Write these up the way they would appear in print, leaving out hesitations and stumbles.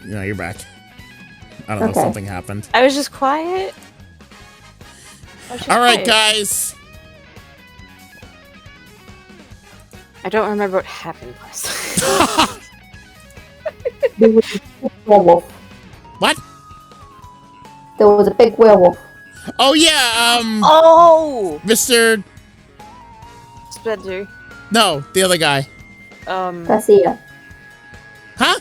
No, you're back. I don't know, something happened. I was just quiet. All right, guys. I don't remember what happened last time. There was a big werewolf. What? There was a big werewolf. Oh, yeah, Oh! Mr. Spencer. No, the other guy. Garcia. Huh?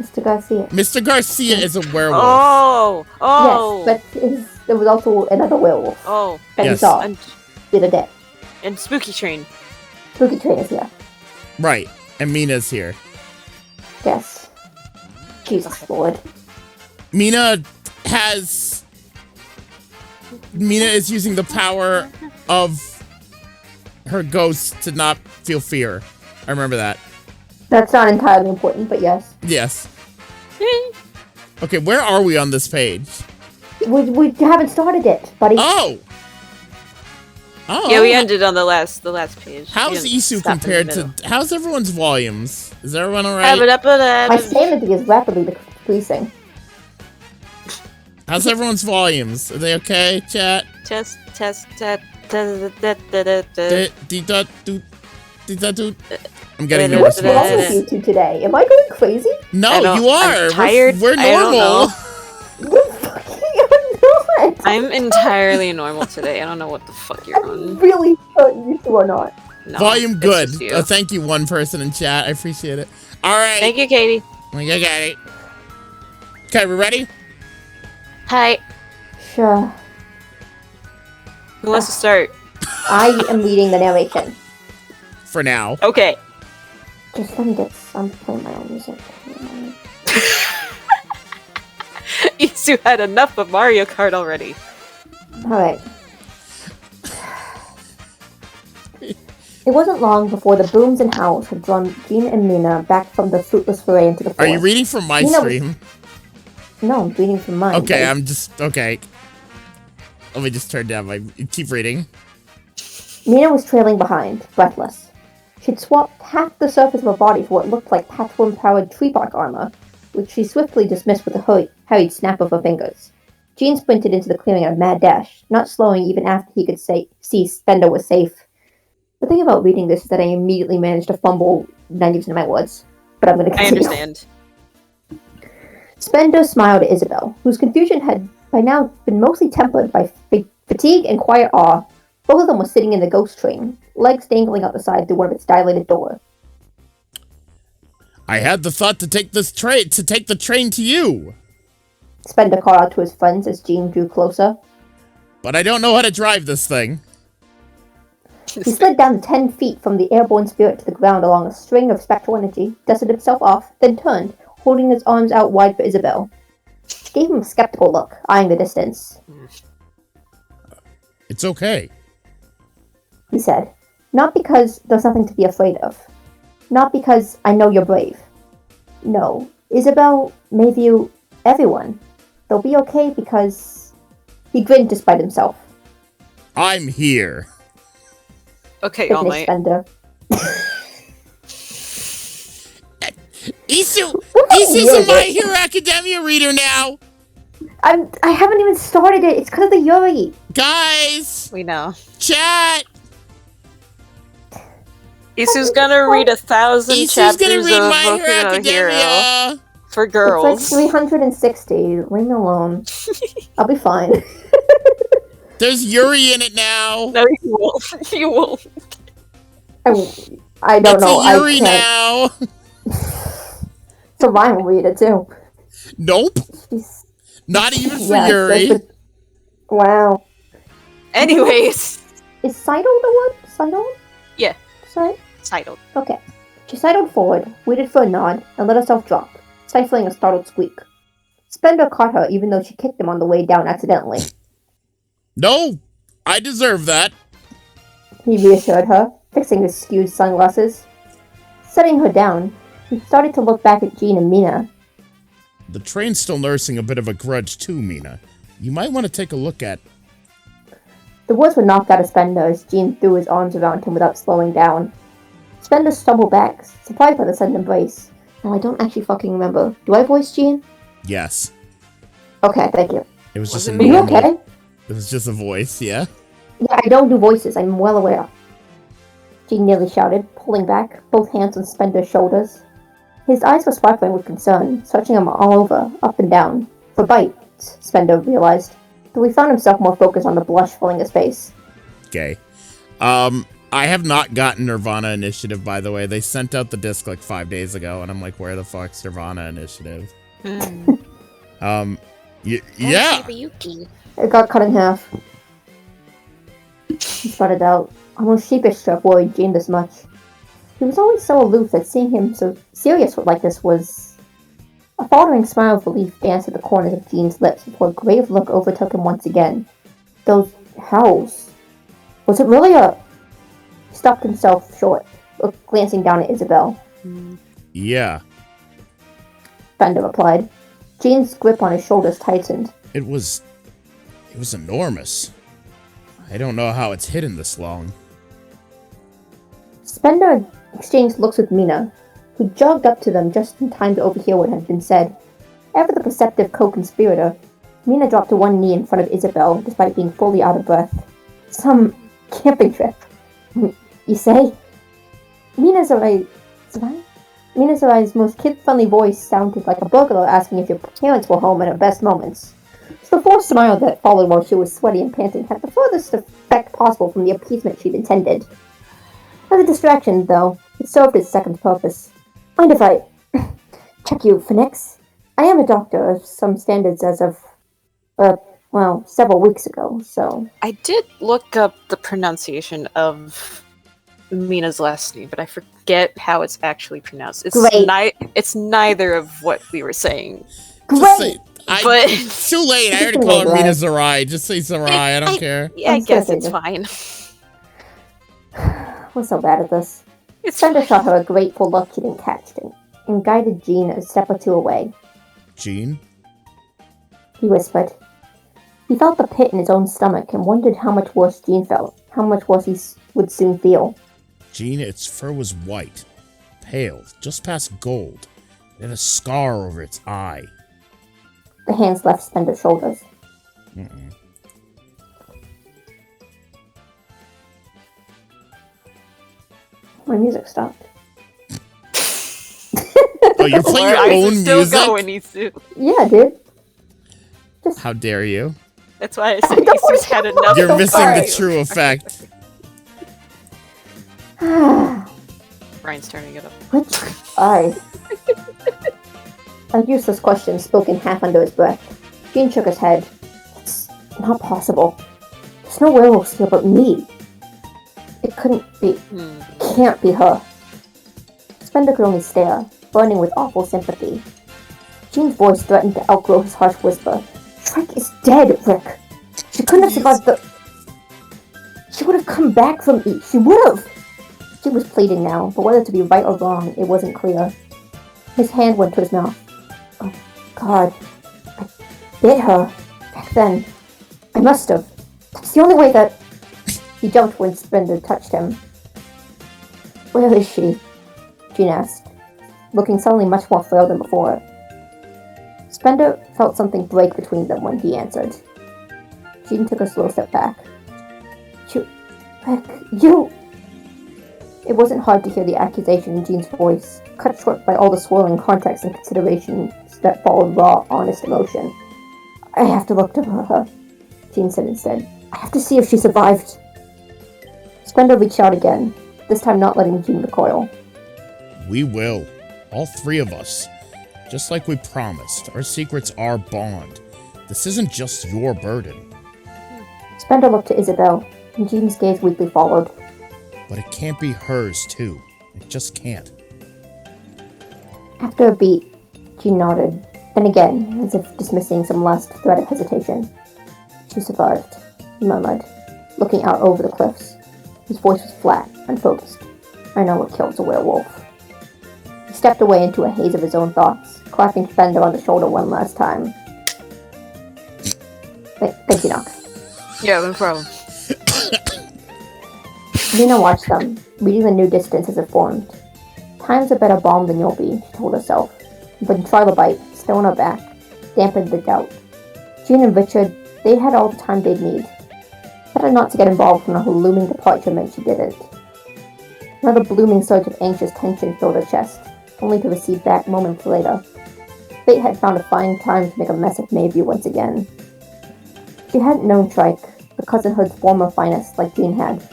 Mr. Garcia. Mr. Garcia is a werewolf. Oh! Oh! Yes, but there was also another werewolf. Oh. And Yes. he saw the other day. And Spooky Train. Spooky Train is here. Right. And Mina's here. Yes. Jesus Lord. Mina is using the power of her ghost to not feel fear. I remember that. That's not entirely important, but yes. Yes. Okay, where are we on this page? We haven't started it, buddy. Oh! Oh. Yeah, we ended on the last page. How's Isu compared to... How's everyone's volumes? Is everyone alright? My sanity is rapidly decreasing. How's everyone's volumes? Are they okay, chat? Test. I'm getting nervous. What's wrong with you two today? Am I going crazy? No, you are. I'm tired. We're normal. I'm entirely normal today. I don't know what the fuck you're on. Really certain you two are not. No, Volume good. just you. Thank you, one person in chat. I appreciate it. All right. Thank you, Katie. I got it. Okay, we ready? Hi. Sure. Who wants to start? I am leading the narration. For now. Okay. Just let me get... I'm playing my own music. Isu had enough of Mario Kart already. Alright. It wasn't long before the booms and howls had drawn Jean and Mina back from the fruitless foray into the forest. Are you reading from my stream? No, I'm reading from mine. Okay, I'm just... Okay. Let me just turn down my... Keep reading. Mina was trailing behind, breathless. She'd swapped half the surface of her body for what looked like platform-powered tree bark armor, which she swiftly dismissed with a hurried snap of her fingers. Jean sprinted into the clearing in a mad dash, not slowing even after he could see Spender was safe. The thing about reading this is that I immediately managed to fumble 90% of my words, but I'm going to continue. I understand. Spender smiled at Isabel, whose confusion had by now been mostly tempered by fatigue and quiet awe. Both of them were sitting in the ghost train, legs dangling out the side through one of its dilated doors. I had the thought to take the train to you. Spender called out to his friends as Jean drew closer. But I don't know how to drive this thing. He slid down 10 feet from the airborne spirit to the ground along a string of spectral energy, dusted himself off, then turned, holding his arms out wide for Isabel. She gave him a skeptical look, eyeing the distance. It's okay, he said. Not because there's nothing to be afraid of. Not because I know you're brave. No, Isabel, Mayview, everyone. They'll be okay because... He grinned despite himself. I'm here. Okay, All Might. Isu's a My Hero Academia reader now. I haven't even started it. It's because of the Yuri. Guys. We know. Chat. Isu's gonna read 1,000 chapters of My Boku no Hero for girls. It's like 360. Leave me alone. I'll be fine. There's Yuri in it now. No, you won't. You won't. I don't know. It's a Yuri now. So Ryan will read it too. Nope. Not even for Yuri. Wow. Anyways. Is Seidel the one? Seidel? Yeah. Seidel. Okay. She sidled forward, waited for a nod, and let herself drop, stifling a startled squeak. Spender caught her even though she kicked him on the way down accidentally. No, I deserve that. He reassured her, fixing his skewed sunglasses. Setting her down, he started to look back at Jean and Mina. The train's still nursing a bit of a grudge too, Mina. You might want to take a look at... The words were knocked out of Spender as Jean threw his arms around him without slowing down. Spender stumbled back, surprised by the sudden embrace, No, I don't actually fucking remember. Do I voice Jean? Yes. Okay, thank you. It was just a Wasn't me. Are you normal. okay? It was just a voice, yeah? Yeah, I don't do voices, I'm well aware. Jean nearly shouted, pulling back, both hands on Spender's shoulders. His eyes were sparkling with concern, searching him all over, up and down. For bites, Spender realized, though he found himself more focused on the blush filling his face. Okay. I have not gotten Nirvana Initiative, by the way. They sent out the disc like 5 days ago, and I'm like, where the fuck's Nirvana Initiative? Yeah. It got cut in half. He sputtered out, almost sheepish to have worried Jean this much. He was always so aloof that seeing him so serious like this was... A faltering smile of relief danced at the corners of Jean's lips before a grave look overtook him once again. Those howls. Was it really a... He stopped himself short, glancing down at Isabel. Yeah. Fender replied. Jean's grip on his shoulders tightened. It was enormous. I don't know how it's hidden this long. Spender exchanged looks with Mina, who jogged up to them just in time to overhear what had been said. Ever the perceptive co-conspirator, Mina dropped to one knee in front of Isabel, despite being fully out of breath. Some camping trip. You say? Mina's most kid-friendly voice sounded like a burglar asking if your parents were home at her best moments. The forced smile that followed while she was sweaty and panting had the furthest effect possible from the appeasement she'd intended. As a distraction, though, it served its second purpose. Mind if I check you, Phoenix? I am a doctor of some standards as of, several weeks ago, so... I did look up the pronunciation of Mina's last name, but I forget how it's actually pronounced. It's Great. It's neither of what we were saying. Great! But It's too late. I already can called go her Mina right. Zarai. Just say Zarai. I don't care. Yeah, I I'm guess sorry, it's fine. We're so bad at this. It's Spender fine. shot her a grateful look she didn't catch, and guided Jean a step or two away. Jean? He whispered. He felt the pit in his own stomach and wondered how much worse Jean felt, how much worse he would soon feel. Jean, its fur was white, pale, just past gold. It had a scar over its eye. The hands left Spender's shoulders. Mm-mm. My music stopped. Oh, you're playing your Eyes are own still music? going, Isu. Yeah, dude. How dare you? That's why I said Isu's had enough. You're so missing sorry. the true effect. Ryan's turning it up. Which eye? A useless question spoken half under his breath. Jean shook his head. It's not possible. There's no werewolves here but me. It couldn't be. Can't be her. Spender could only stare, burning with awful sympathy. Jean's voice threatened to outgrow his harsh whisper. Shrek is dead, Rick. She couldn't have survived the... She would have come back from E. She would have! She was pleading now, but whether to be right or wrong, it wasn't clear. His hand went to his mouth. Oh, God. I bit her. Back then. I must have. That's the only way that... He jumped when Spender touched him. Where is she? Jean asked, looking suddenly much more frail than before. Spender felt something break between them when he answered. Jean took a slow step back. Rick, you... It wasn't hard to hear the accusation in Jean's voice, cut short by all the swirling context and considerations that followed raw, honest emotion. I have to look to her, Jean said instead. I have to see if she survived. Spender reached out again, this time not letting Jean recoil. We will. All three of us. Just like we promised. Our secrets are bond. This isn't just your burden. Spender looked to Isabel, and Jean's gaze weakly followed. But it can't be hers, too. It just can't. After a beat, Jean nodded, then again, as if dismissing some last thread of hesitation. She survived, he murmured, looking out over the cliffs. His voice was flat, unfocused. I know what kills a werewolf. He stepped away into a haze of his own thoughts, clapping Spender on the shoulder one last time. Thank you, Nox. Yeah, no problem. Lena watched them, reading the new distance as it formed. Time's a better balm than you'll be, she told herself. But Trilobite, still on her back, dampened the doubt. Jean and Richard, they had all the time they'd need. Better not to get involved when her looming departure meant she didn't. Another blooming surge of anxious tension filled her chest, only to recede back moments later. Fate had found a fine time to make a mess of Mayview once again. She hadn't known Trike, the cousinhood's former finest, like Jean had.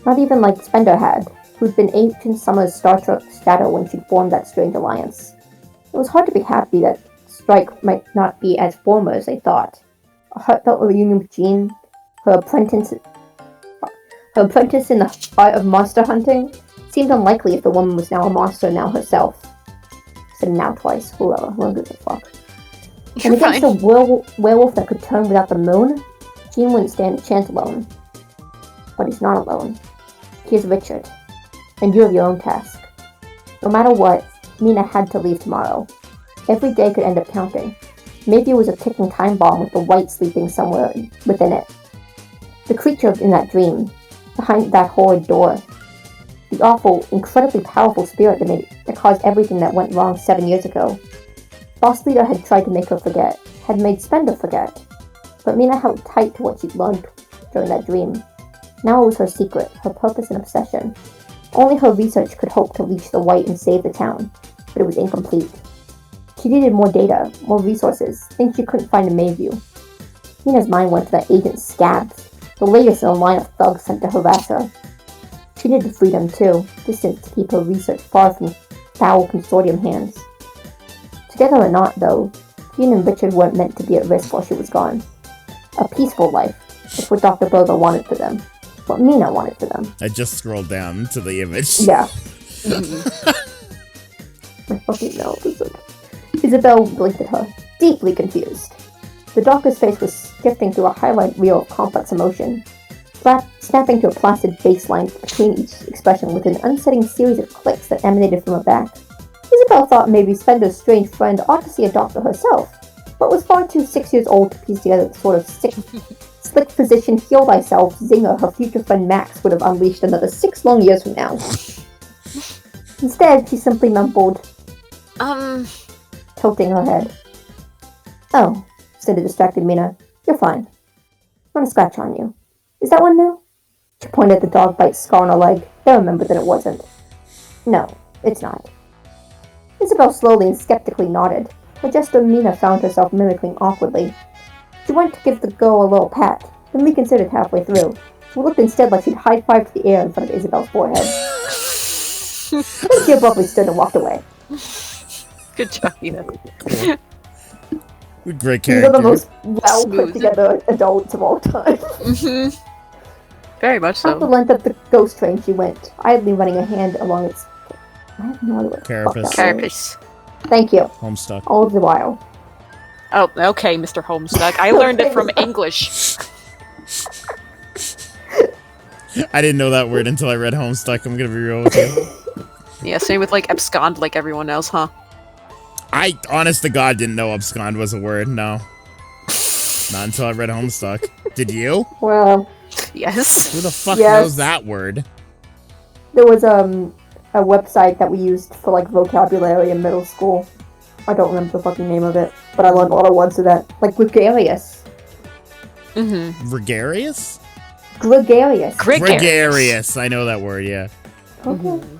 Not even like Spender had, who'd been Ancient Summer's Star Trek shadow when she'd formed that strange alliance. It was hard to be happy that Strike might not be as former as they thought. A heartfelt reunion with Jean, her apprentice in the art of monster hunting, seemed unlikely if the woman was now a monster now herself. I said now twice, whoever gives a fuck. And against a werewolf that could turn without the moon, Jean wouldn't stand a chance alone. But he's not alone. Here's Richard. And you have your own task. No matter what, Mina had to leave tomorrow. Every day could end up counting. Maybe it was a ticking time bomb with the white sleeping somewhere within it. The creature in that dream, behind that horrid door. The awful, incredibly powerful spirit that caused everything that went wrong 7 years ago. Boss Leader had tried to make her forget, had made Spender forget. But Mina held tight to what she'd learned during that dream. Now it was her secret, her purpose and obsession. Only her research could hope to reach the white and save the town, but it was incomplete. She needed more data, more resources, things she couldn't find in Mayview. Mina's mind went to that agent Scabs, the latest in a line of thugs sent to harass her. She needed freedom too, distant to keep her research far from foul consortium hands. Together or not, though, Jean and Richard weren't meant to be at risk while she was gone. A peaceful life, that's what Dr. Berger wanted for them. What Mina wanted for them. I just scrolled down to the image. Yeah. My fucking mouth is like... Isabel blinked at her, deeply confused. The doctor's face was shifting through a highlight reel of complex emotion, snapping to a placid baseline between each expression with an unsettling series of clicks that emanated from her back. Isabel thought maybe Spender's strange friend ought to see a doctor herself, but was far too 6 years old to piece together the sort of slick physician heal thyself zinger her future friend Max would have unleashed another 6 long years from now. Instead, she simply mumbled, tilting her head. Oh, said the distracted Mina. You're fine. I'm gonna scratch on you. Is that one new? She pointed at the dog bite scar on her leg, then remembered that it wasn't. No, it's not. Isabel slowly and skeptically nodded, a gesture Mina found herself mimicking awkwardly. She went to give the girl a little pat, then reconsidered halfway through. She looked instead like she'd high-fived the air in front of Isabel's forehead. Then she abruptly stood and walked away. Good job, Mina. Great character. These are the most well-put-together adults of all time. Mm-hmm. Very much so. Half the length of the ghost train she went, idly running a hand along its... I have no idea what the fuck that Carapace. was. Thank you. Homestuck. All the while. Oh, okay, Mr. Homestuck. I learned it from English. I didn't know that word until I read Homestuck. I'm gonna be real with you. Yeah, same with, like, abscond like everyone else, huh? I, honest to God, didn't know abscond was a word, no. Not until I read Homestuck. Did you? Well... Yes. Who the fuck knows that word? There was, a website that we used for, like, vocabulary in middle school. I don't remember the fucking name of it, but I learned a lot of words of that. Like, gregarious. Mm-hmm. Gregarious? Gregarious. Gregarious. I know that word, yeah. Okay. Mm-hmm.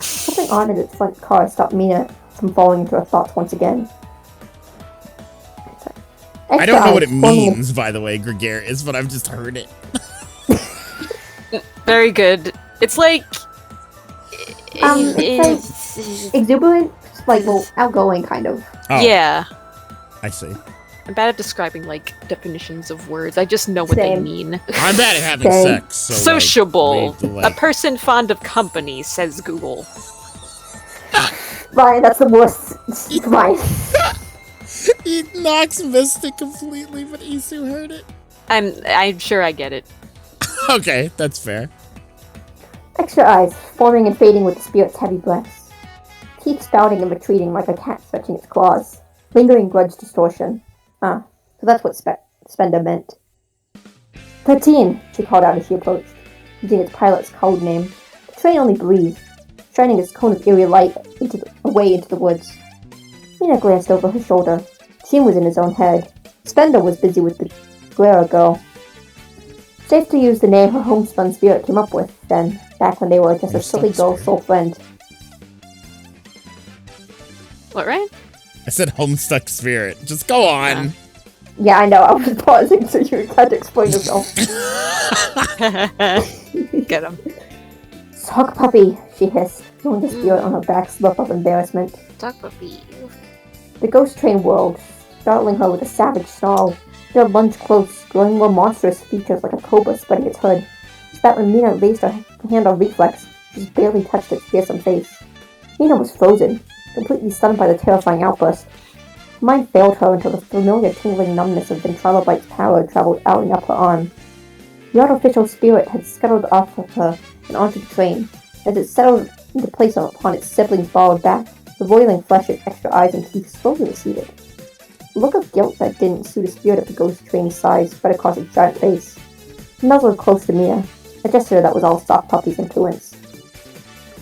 Something odd in its front car stopped Mina from falling into her thoughts once again. I don't know what it means, by the way, gregarious, but I've just heard it. Very good. It's like... It's like exuberant, like, well, outgoing, kind of. Oh, yeah. I see. I'm bad at describing, like, definitions of words. I just know what they mean. I'm bad at having sex, so, sociable. Like, a person fond of company, says Google. Ryan, that's the worst. Ryan. He knocks Mystic completely, but Isu heard it. I'm sure I get it. Okay, that's fair. Extra eyes, forming and fading with the spirit's heavy breaths. Teeth spouting and retreating like a cat stretching its claws. Lingering grudge distortion. Ah, so that's what Spender meant. 13, she called out as she approached, using its pilot's code name. The train only breathed. shining its cone of eerie light away into the woods. Mina glanced over her shoulder. Gene was in his own head. Spender was busy with the Guerra girl. Safe to use the name her homespun spirit came up with, then, back when they were just a silly girl's sole friend. What, Ryan? I said homestuck spirit. Just go on. Yeah, I know. I was pausing so you had to explain yourself. Get him. Sock puppy, she hissed, feeling the spirit on her back slip of embarrassment. Sock puppy. The ghost train whirled, startling her with a savage snarl. It lunged close, growing more monstrous features like a cobra spreading its hood, so that when Mina raised her hand on reflex, she just barely touched its fearsome face. Mina was frozen, completely stunned by the terrifying outburst. Her mind failed her until the familiar tingling numbness of Ventralobite's power traveled out and up her arm. The artificial spirit had scuttled off of her and onto the train. As it settled into place upon its sibling's borrowed back, the roiling flesh and extra eyes and teeth slowly receded. The look of guilt that didn't suit a spirit of the ghost train's size spread across its giant face. It nuzzled close to Mia, a gesture that was all Sock Puppy's influence.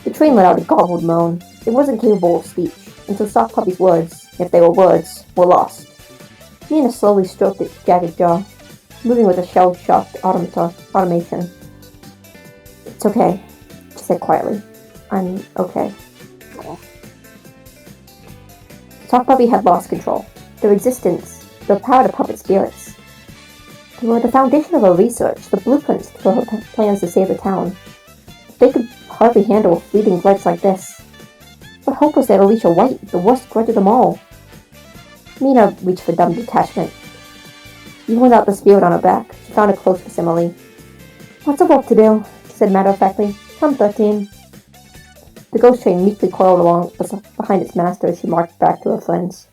The train let out a garbled moan. It wasn't capable of speech, and so Sock Puppy's words, if they were words, were lost. Mina slowly stroked its jagged jaw, moving with a shell-shocked automation. It's okay, she said quietly. I'm okay. Sock Puppy had lost control. Their existence, their power to puppet spirits. They were the foundation of her research, the blueprints for her plans to save the town. They could hardly handle a fleeting grudge like this. What hope was there to Alicia White, the worst grudge of them all? Mina reached for dumb detachment. Even without the spirit on her back, she found a close facsimile. Lots of work to do, she said matter-of-factly. Come 13. The ghost train meekly coiled along behind its master as she marched back to her friends.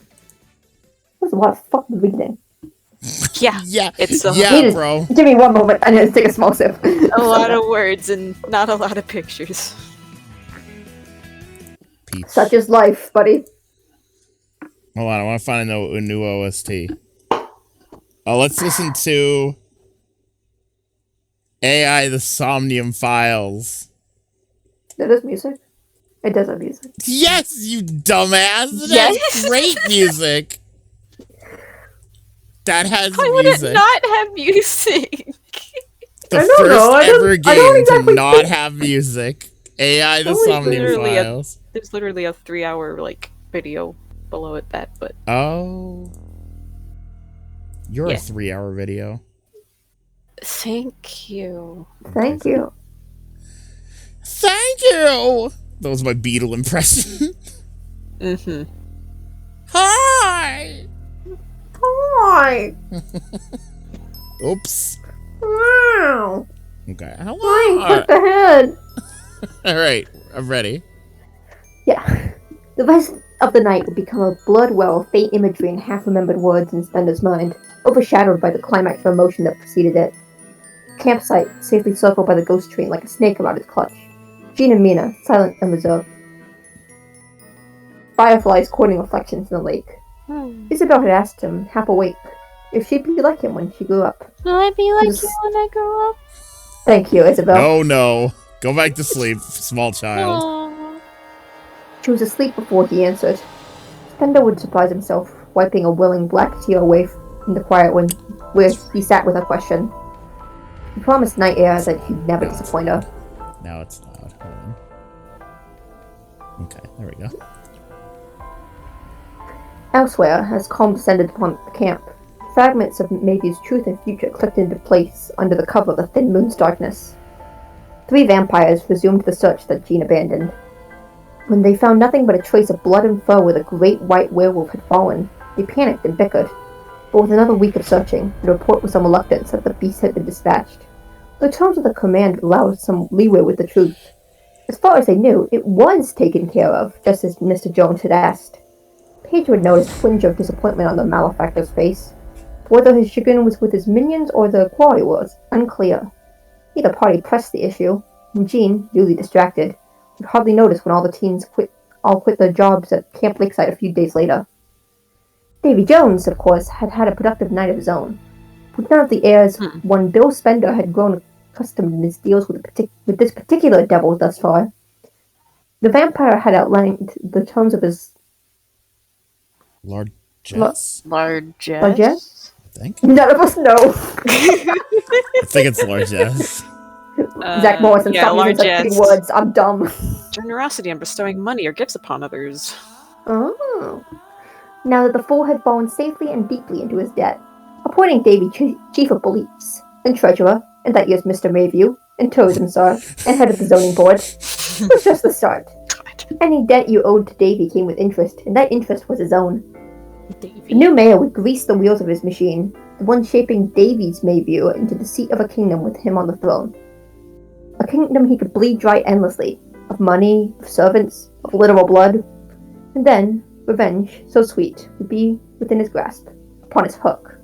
That was a lot of fucking reading. Yeah. It's bro. Give me one moment. I need to take a small sip. A lot of words and not a lot of pictures. Peach. Such is life, buddy. Hold on, I want to find a new OST. Oh, let's listen to AI the Somnium Files. That is music. It does have music. Yes, you dumbass. Yes. That's great music. That has Why would it music. not have music? The first ever game to not have music. AI the Somnium Files. There's literally a 3-hour video below it but Oh. You're a 3-hour video. Thank you. Thank you. Thank you. That was my Beetle impression. Mm-hmm. Hi. Hi. Oops. Wow. Okay. Fine, Hello. put the head. All right. I'm ready. Yeah. The rest of the night would become a blood well of faint imagery and half-remembered words in Spender's mind, overshadowed by the climax of emotion that preceded it. Campsite, safely circled by the ghost train like a snake around its clutch. Jean and Mina, silent and reserved. Fireflies courting reflections in the lake. Isabel had asked him, half awake, if she'd be like him when she grew up. Will I be like you when I grow up? Thank you, Isabel. No. Go back to sleep, small child. Aww. She was asleep before he answered. Spender would surprise himself, wiping a willing black tear away from the quiet one, where he sat with her question. He promised Night Air that he'd never disappoint her. Now it's loud. Hold on. Okay, there we go. Elsewhere, as calm descended upon the camp, fragments of Mayview's truth and future clicked into place under the cover of the thin moon's darkness. 3 vampires resumed the search that Jean abandoned. When they found nothing but a trace of blood and fur where the great white werewolf had fallen, they panicked and bickered. But with another week of searching, the report with some reluctance that the beast had been dispatched. The terms of the command allowed some leeway with the truth. As far as they knew, it was taken care of, just as Mr. Jones had asked. Pedro had noticed a twinge of disappointment on the malefactor's face. Whether his chagrin was with his minions or the quarry was unclear. Either party pressed the issue, and Jean, newly distracted, would hardly notice when all the teens quit their jobs at Camp Lakeside a few days later. Davy Jones, of course, had had a productive night of his own. With none of the heirs, one Bill Spender had grown accustomed in his deals with this particular devil thus far. The vampire had outlined the terms of his largesse? Largesse? I think. None of us know. I think it's largesse. Zach Morrison, stop using such largesse. big words. I'm dumb. Generosity and bestowing money or gifts upon others. Oh. Now that the fool had fallen safely and deeply into his debt, appointing Davy chief of police, and treasurer, and that year's Mr. Mayview, and tourism czar, and head of the zoning board, was just the start. God. Any debt you owed to Davy came with interest, and that interest was his own. The Davy. new mayor would grease the wheels of his machine, the one shaping Davy's Mayview into the seat of a kingdom with him on the throne. A kingdom he could bleed dry endlessly, of money, of servants, of literal blood. And then, revenge, so sweet, would be within his grasp, upon his hook.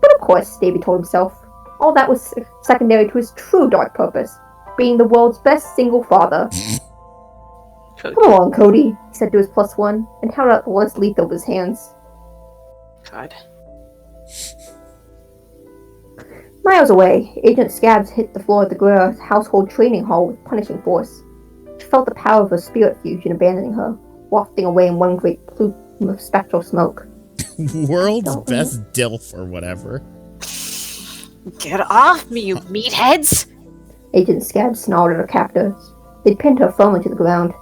But of course, Davy told himself, all that was secondary to his true dark purpose, being the world's best single father. Cody. Come along, Cody, he said to his plus one, and held out the last lethal of his hands. God. Miles away, Agent Scabs hit the floor of the Guerra household training hall with punishing force. She felt the power of her spirit fusion abandoning her, wafting away in one great plume of spectral smoke. World's best DILF or whatever. Get off me, you meatheads! Agent Scabs snarled at her captors. They'd pinned her firmly to the ground.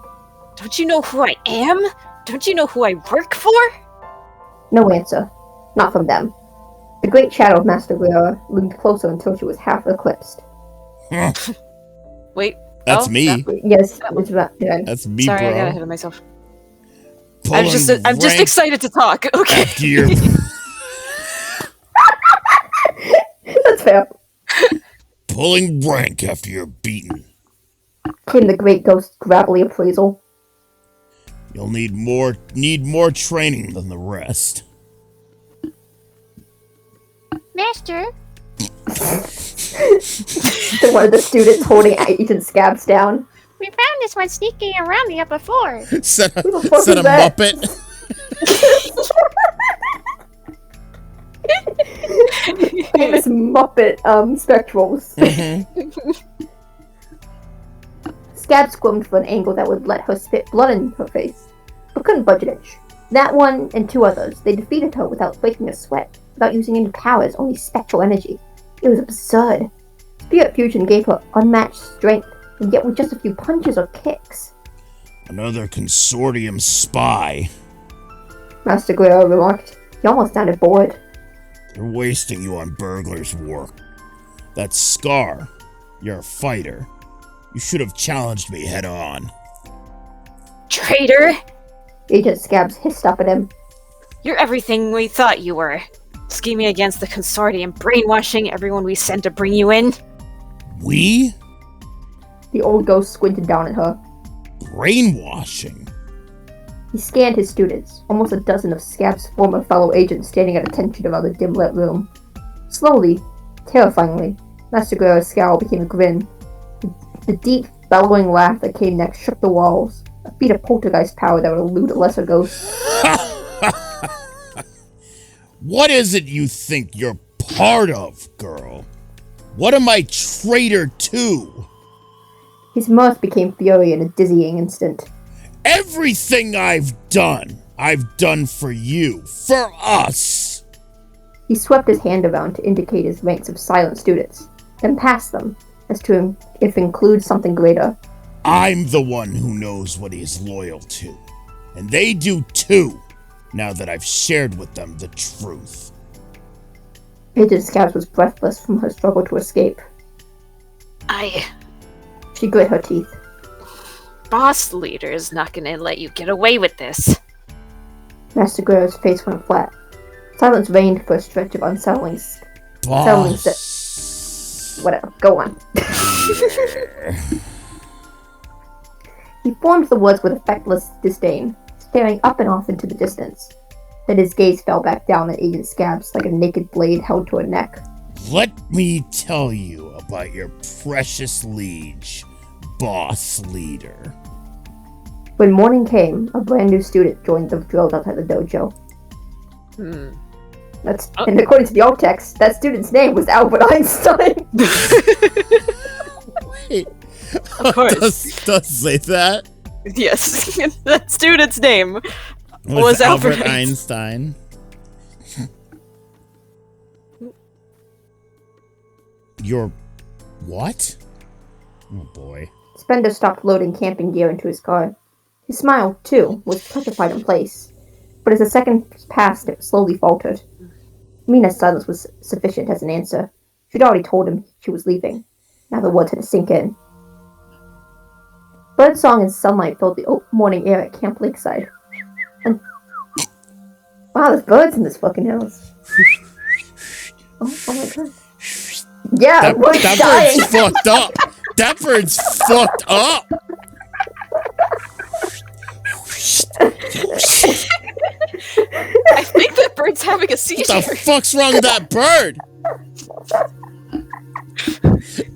Don't you know who I am? Don't you know who I work for? No answer. Not from them. The great shadow of Master Guerra loomed closer until she was half eclipsed. Wait. That's me. Yes, it's about dead. That's me, Sorry, bro. I got ahead of myself. Pulling I'm just rank excited to talk. Okay. after your- That's fair. Pulling rank after you're beaten. Came the great ghost's gravelly appraisal. You'll need more training than the rest. Master, One of the students holding Agent Scabs down. we found this one sneaking around the upper floor. Said Who the fuck a is that? Muppet. Famous Muppet spectrals. Scab squirmed for an angle that would let her spit blood in her face, but couldn't budge an inch. That one and two others, they defeated her without breaking a sweat, without using any powers, only spectral energy. It was absurd. Spirit fusion gave her unmatched strength, and yet with just a few punches or kicks. Another consortium spy. Master Guerra remarked. He almost sounded bored. They're wasting you on burglars' work. That Scar, you're a fighter. You should have challenged me head on. Traitor! Agent Scabs hissed up at him. You're everything we thought you were. Scheming against the consortium, brainwashing everyone we sent to bring you in. We? The old ghost squinted down at her. Brainwashing? He scanned his students, almost a dozen of Scab's former fellow agents standing at attention around the dim-lit room. Slowly, terrifyingly, Master Guerra's scowl became a grin. The deep, bellowing laugh that came next shook the walls, a feat of poltergeist power that would elude a lesser ghost. What is it you think you're part of, girl? What am I traitor to? His mirth became fury in a dizzying instant. Everything I've done for you, for us. He swept his hand around to indicate his ranks of silent students, then passed them, as to if include something greater. I'm the one who knows what he's loyal to, and they do too, now that I've shared with them the truth. Agent Scabs was breathless from her struggle to escape. She grit her teeth. Boss leader is not gonna let you get away with this. Master Guerra's face went flat. Silence reigned for a stretch of unsettling whatever, go on. He formed the words with effectless disdain, staring up and off into the distance. Then his gaze fell back down at Agent Scabs like a naked blade held to her neck. Let me tell you about your precious liege, boss leader. When morning came, a brand new student joined the drills outside the dojo. And according to the alt text, that student's name was Albert Einstein. Wait. Of course. Does say that? Yes, that student's name Was Albert Einstein. Einstein. You're what? Oh boy. Spender stopped loading camping gear into his car. His smile, too, was petrified in place. But as the seconds passed, it slowly faltered. Mina's silence was sufficient as an answer. She'd already told him she was leaving. Now the words had to sink in. Birdsong and sunlight filled the morning air at Camp Lakeside. And wow, there's birds in this fucking house. Oh my god. Yeah, That dying. bird's fucked up. That bird's fucked up. I think that bird's having a seizure. What the fuck's wrong with that bird?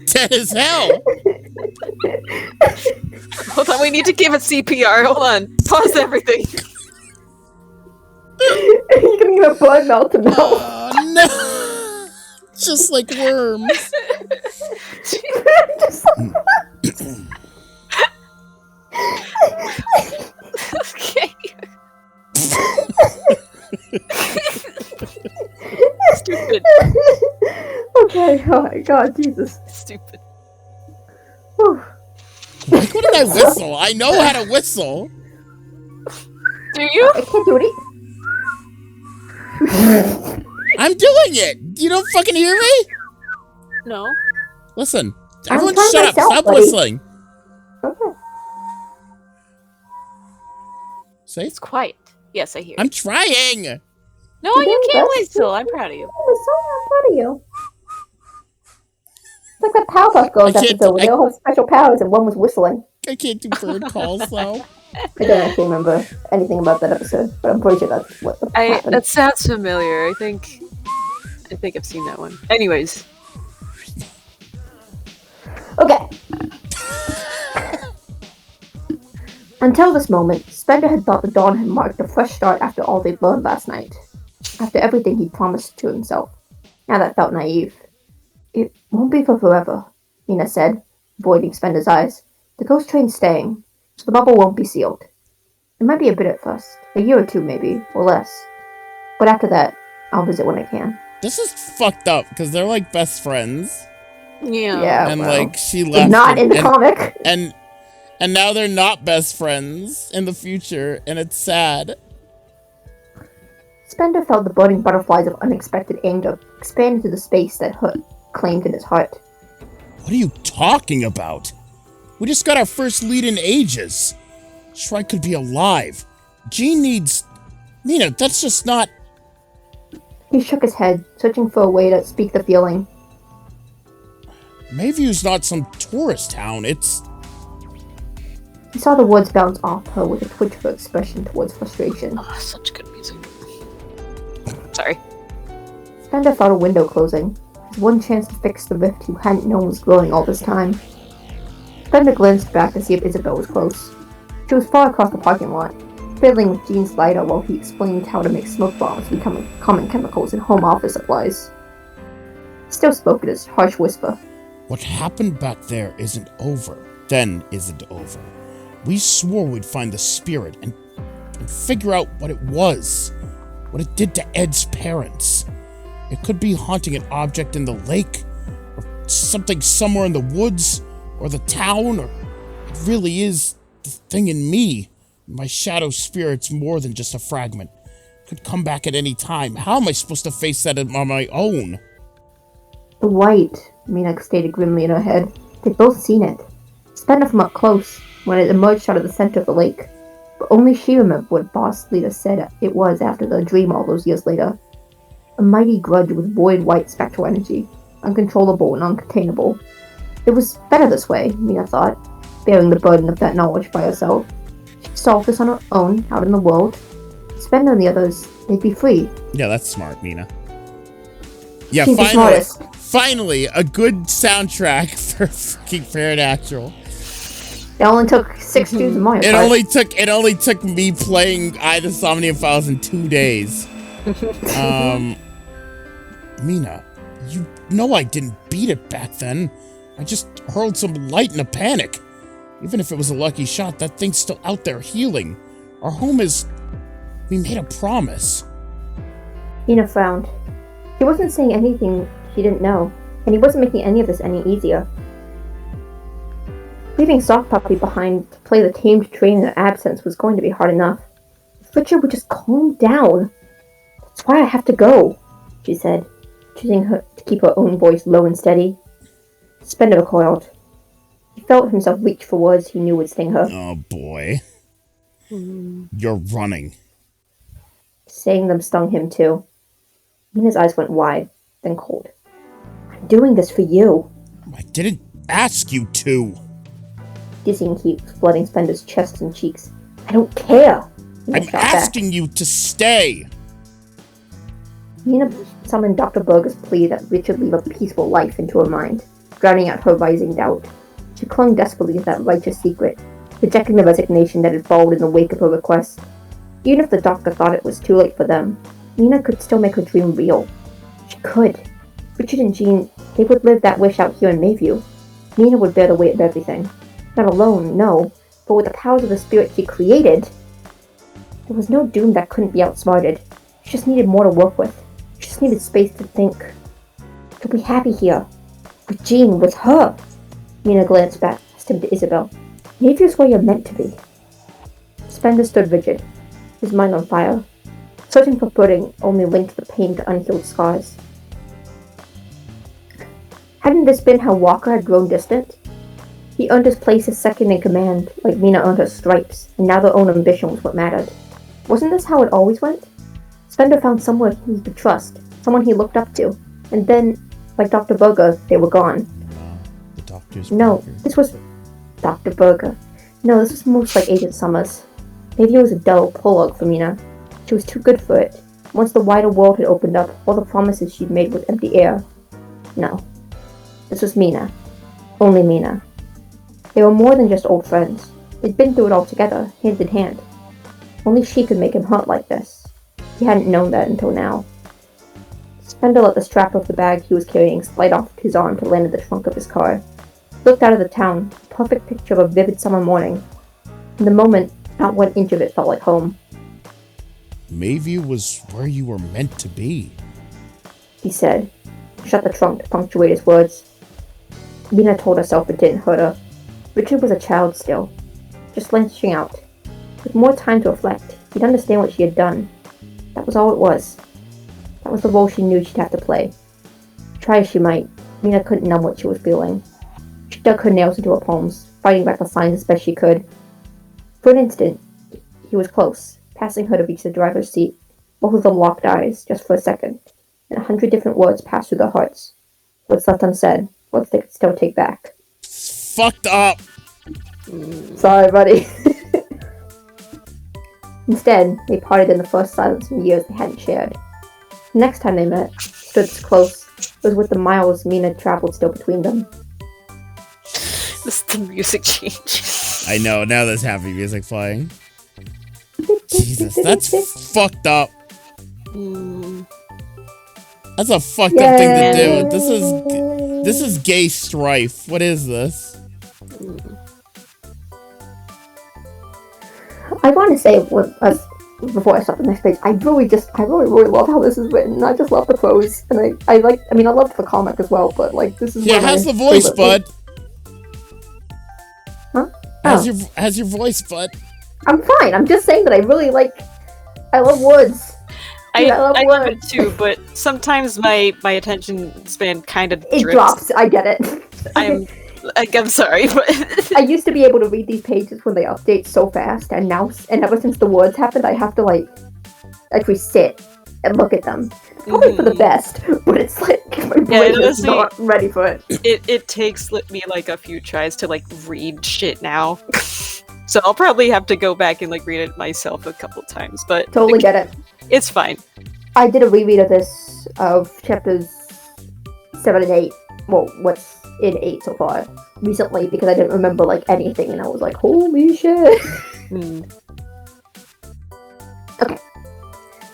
Dead as hell. Hold on, we need to give it CPR. Hold on. Pause everything. You're gonna give a blood melt to melt. Oh no. Just like worms. Okay. Stupid. Okay, oh my god, Jesus. Stupid. Whew. Like, what did I whistle? I know how to whistle. Do you? I can't do it. I'm doing it. You don't fucking hear me? No. Listen. I'm Everyone trying shut up. myself, Stop buddy. whistling. Okay. See? It's quiet. Yes, I hear. I'm trying. No, You're you doing can't best. whistle. I'm proud of you. I'm proud of you. It's like that Powerpuff Girls I can't- episode where they all have special powers and one was whistling. I can't do bird calls though. I don't actually remember anything about that episode, but I'm pretty sure that's what happened. That sounds familiar. I think I've seen that one. Anyways. Okay. Until this moment, Spender had thought the dawn had marked a fresh start after all they'd learned last night. After everything he'd promised to himself. Now that felt naive. It won't be for forever, Mina said, avoiding Spender's eyes. The ghost train's staying, so the bubble won't be sealed. It might be a bit at first, a year or two maybe, or less. But after that, I'll visit when I can. This is fucked up because they're like best friends. Yeah. Yeah, And well, like she left. not in the and, comic. and now they're not best friends in the future, and it's sad. Spender felt the burning butterflies of unexpected anger expand into the space that hurt claimed in his heart. What are you talking about? We just got our first lead in ages. Shrine could be alive. Jean needs... Mina, that's just not... He shook his head, searching for a way to speak the feeling. Mayview's not some tourist town, it's... He saw the words bounce off her with a twitch of her expression towards frustration. Oh, such good music. Sorry. Spender felt a window closing, his one chance to fix the rift he hadn't known was growing all this time. Spender glanced back to see if Isabel was close. She was far across the parking lot, fiddling with Jean's lighter while he explained how to make smoke bombs become common chemicals in home office supplies. He still spoke in his harsh whisper. What happened back there isn't over. Then isn't over. We swore we'd find the spirit and figure out what it was. What it did to Ed's parents. It could be haunting an object in the lake, or something somewhere in the woods, or the town, or it really is the thing in me. My shadow spirit's more than just a fragment. It could come back at any time. How am I supposed to face that on my own? The white, Mina stated grimly in her head. They'd both seen it. Spender from up close, when it emerged out of the center of the lake. But only she remembered what Boss Leader said it was after the dream all those years later. A mighty grudge with void white spectral energy, uncontrollable and uncontainable. It was better this way, Mina thought, bearing the burden of that knowledge by herself. She'd solve this on her own, out in the world. Spender and the others, they'd be free. Yeah, that's smart, Mina. Yeah, She's the finally, smartest. finally, a good soundtrack for fucking Paranatural. It only took 6 dudes in Mario Kart. It only took me playing Eye of the Somnium Files in 2 days. Mina, you know I didn't beat it back then. I just hurled some light in a panic. Even if it was a lucky shot, that thing's still out there healing. Our home is... We made a promise. Mina frowned. He wasn't saying anything she didn't know, and he wasn't making any of this any easier. Leaving Soft Puppy behind to play the tamed train in her absence was going to be hard enough. If Richard would just calm down. That's why I have to go, she said, choosing to keep her own voice low and steady. Spender recoiled. He felt himself reach for words he knew would sting her. Oh, boy. You're running. Saying them stung him, too. Mina's eyes went wide, then cold. I'm doing this for you. I didn't ask you to. Dizzying heat flooding Spender's chest and cheeks. I don't care. Mina I'm shot back. asking you to stay. Mina summoned Dr. Berger's plea that Richard leave a peaceful life into her mind, drowning out her rising doubt. She clung desperately to that righteous secret, rejecting the resignation that had followed in the wake of her request. Even if the doctor thought it was too late for them, Mina could still make her dream real. She could. Richard and Jean, they would live that wish out here in Mayview. Mina would bear the weight of everything. Not alone, no, but with the powers of the spirit she created. There was no doom that couldn't be outsmarted. She just needed more to work with. She just needed space to think. To be happy here. With Jean, with her. Mina glanced back, past him to Isabel. Mayview's where you're meant to be. Spender stood rigid, his mind on fire, searching for footing only linked the pain to unhealed scars. Hadn't this been how Walker had grown distant? He earned his place as second in command, like Mina earned her stripes, and now their own ambition was what mattered. Wasn't this how it always went? Spender found someone he could trust, someone he looked up to, and then, like Dr. Berger, they were gone. The doctor's No, Berger. this was Dr. Berger. No, this was most like Agent Summers. Maybe it was a dull prologue for Mina. She was too good for it. Once the wider world had opened up, all the promises she'd made was empty air. No. This was Mina. Only Mina. They were more than just old friends. They'd been through it all together, hand in hand. Only she could make him hurt like this. He hadn't known that until now. Spender let the strap of the bag he was carrying slide off his arm to land in the trunk of his car. He looked out of the town, a perfect picture of a vivid summer morning. In the moment, not one inch of it felt like home. Mayview was where you were meant to be. He said, shut the trunk to punctuate his words. Mina told herself it didn't hurt her. Richard was a child still, just launching out. With more time to reflect, he'd understand what she had done. That was all it was. That was the role she knew she'd have to play. Try as she might, Mina couldn't numb what she was feeling. She dug her nails into her palms, fighting back the signs as best she could. For an instant, he was close, passing her to reach the driver's seat. Both of them locked eyes, just for a second, and 100 different words passed through their hearts. Words left unsaid, words they could still take back. It's fucked up. Sorry, buddy. Instead, they parted in the first silence in years they hadn't shared. The next time they met, stood this close, was with the miles Mina traveled still between them. This the music change. I know, now there's happy music playing. Jesus, that's fucked up. That's a fucked up thing to do. This is gay strife. What is this? I want to say, before I start the next page, I really love how this is written. I just love the prose, and I loved the comic as well, but like this is how's the voice, bud? Huh? How's your voice, bud? I'm fine. I'm just saying that I really I love words. I love love it words. too, but sometimes my attention span kind of It drifts. drops. I get it. I'm sorry, but I used to be able to read these pages when they update so fast, and ever since the words happened, I have to actually sit and look at them. Probably for the best, but it's like my brain is not ready for it. It takes me like a few tries to read shit now. So I'll probably have to go back and read it myself a couple times, but Totally get it. It's fine. I did a reread of this, of chapters 7 and 8. Well, what's in 8 so far, recently, because I didn't remember anything, and I was like, holy shit. Okay.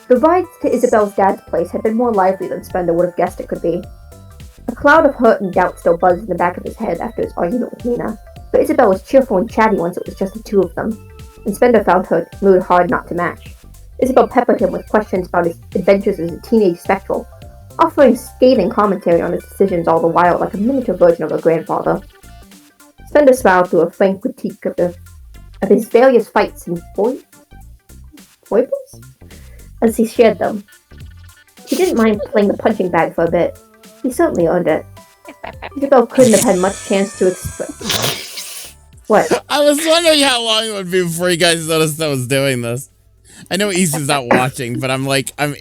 The ride to Isabel's dad's place had been more lively than Spender would have guessed it could be. A cloud of hurt and doubt still buzzed in the back of his head after his argument with Mina. But Isabel was cheerful and chatty once it was just the two of them, and Spender found her mood hard not to match. Isabel peppered him with questions about his adventures as a teenage spectral, offering scathing commentary on his decisions all the while like a miniature version of her grandfather. Spender smiled through a frank critique of his various fights and foibles as he shared them. He didn't mind playing the punching bag for a bit. He certainly earned it. Isabel couldn't have had much chance to express. What? I was wondering how long it would be before you guys noticed I was doing this. I know Issa's not watching, but I'm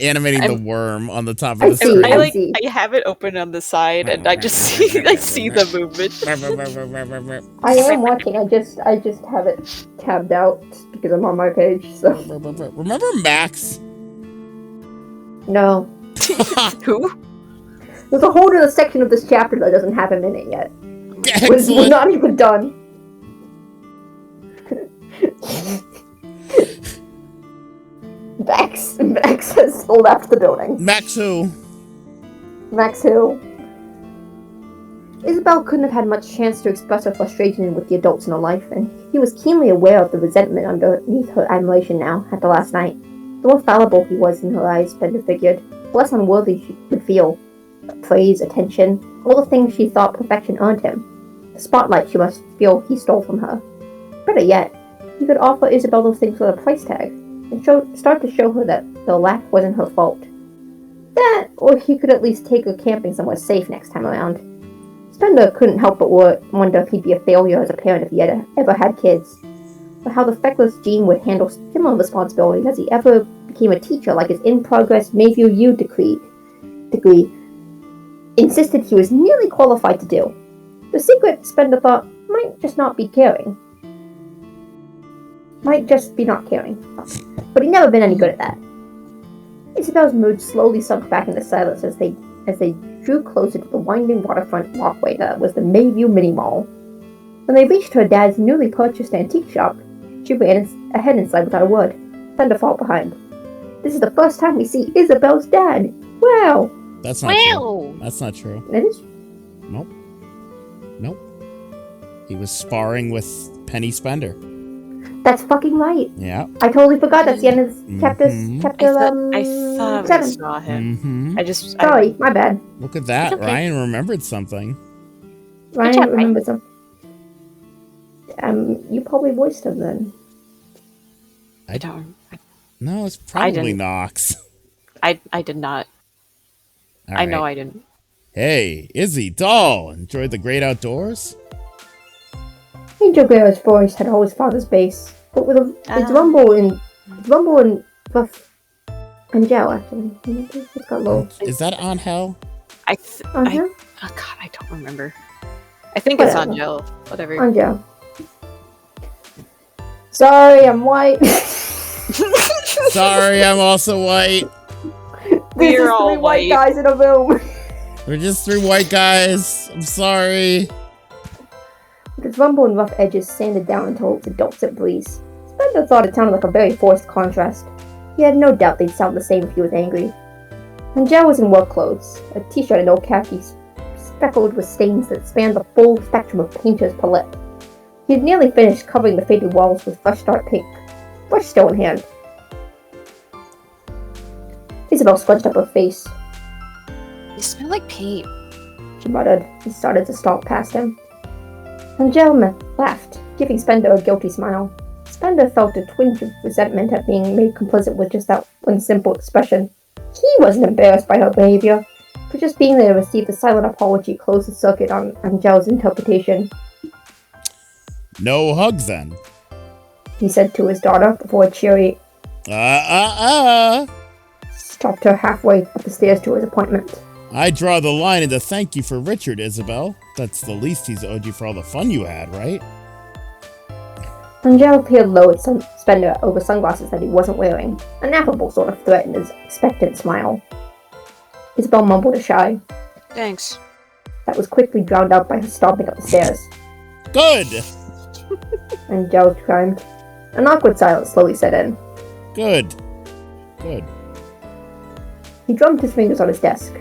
animating the worm on the top of the screen. I have it open on the side, and I just see the movement. I am watching. I just have it tabbed out because I'm on my page. So remember Max? No. Who? There's a whole other section of this chapter that doesn't have him in it yet. We're not even done. Max has left the building. Max who? Max who? Isabel couldn't have had much chance to express her frustration with the adults in her life, and he was keenly aware of the resentment underneath her admiration now, after last night. The more fallible he was in her eyes, Bender figured, the less unworthy she would feel. Praise, attention, all the things she thought perfection earned him. The spotlight she must feel he stole from her. Better yet, he could offer Isabel those things with a price tag, and start to show her that the lack wasn't her fault. That, or he could at least take her camping somewhere safe next time around. Spender couldn't help but wonder if he'd be a failure as a parent if he had ever had kids, or how the feckless Gene would handle similar responsibilities as he ever became a teacher like his in-progress Mayview U degree insisted he was nearly qualified to do. The secret, Spender thought, might just be not caring. But he'd never been any good at that. Isabel's mood slowly sunk back into silence as they drew closer to the winding waterfront walkway that was the Mayview Mini Mall. When they reached her dad's newly purchased antique shop, she ran ahead inside without a word. Spender followed behind. This is the first time we see Isabel's dad. Wow! That's not true. That's not true. It is? Nope. He was sparring with Penny Spender. That's fucking right. Yeah. I totally forgot that's the end of chapter I thought 7. I saw him. Sorry, my bad. Look at that. Okay. Ryan remembered something. Ryan remembers something. You probably voiced him then. I don't. No, it's probably Nox. I did not. All I know right. I didn't. Hey, Izzy, doll, enjoyed the great outdoors? Angel Guerra's voice had always found his base, but with its rumble and buff and gel actually. It's got low. Is that on Hell? On gel? Oh god, I don't remember. I think it's on gel. Whatever. On gel. Sorry, I'm white. Sorry, I'm also white. We're all three white white guys in a room. We're just 3 white guys. I'm sorry. With its rumble and rough edges sanded down until it was a dulcet breeze, Spender thought it sounded like a very forced contrast. He had no doubt they'd sound the same if he was angry. Angel was in work clothes, a t-shirt and old khakis, speckled with stains that spanned the full spectrum of painter's palette. He had nearly finished covering the faded walls with fresh dark pink, brush still in hand. Isabel scrunched up her face. You smell like paint. She muttered and started to stalk past him. Angel laughed, giving Spender a guilty smile. Spender felt a twinge of resentment at being made complicit with just that one simple expression. He wasn't embarrassed by her behavior, but just being there to receive the silent apology closed the circuit on Angel's interpretation. No hugs then. He said to his daughter before a cheery stopped her halfway up the stairs to his appointment. I draw the line into thank you for Richard, Isabel. That's the least he's owed you for all the fun you had, right? Angel peered low at Spender over sunglasses that he wasn't wearing, an affable sort of threat in his expectant smile. Isabel mumbled a shy. Thanks. That was quickly drowned out by her stomping up the stairs. Good! Angel chimed. An awkward silence slowly set in. Good. He drummed his fingers on his desk.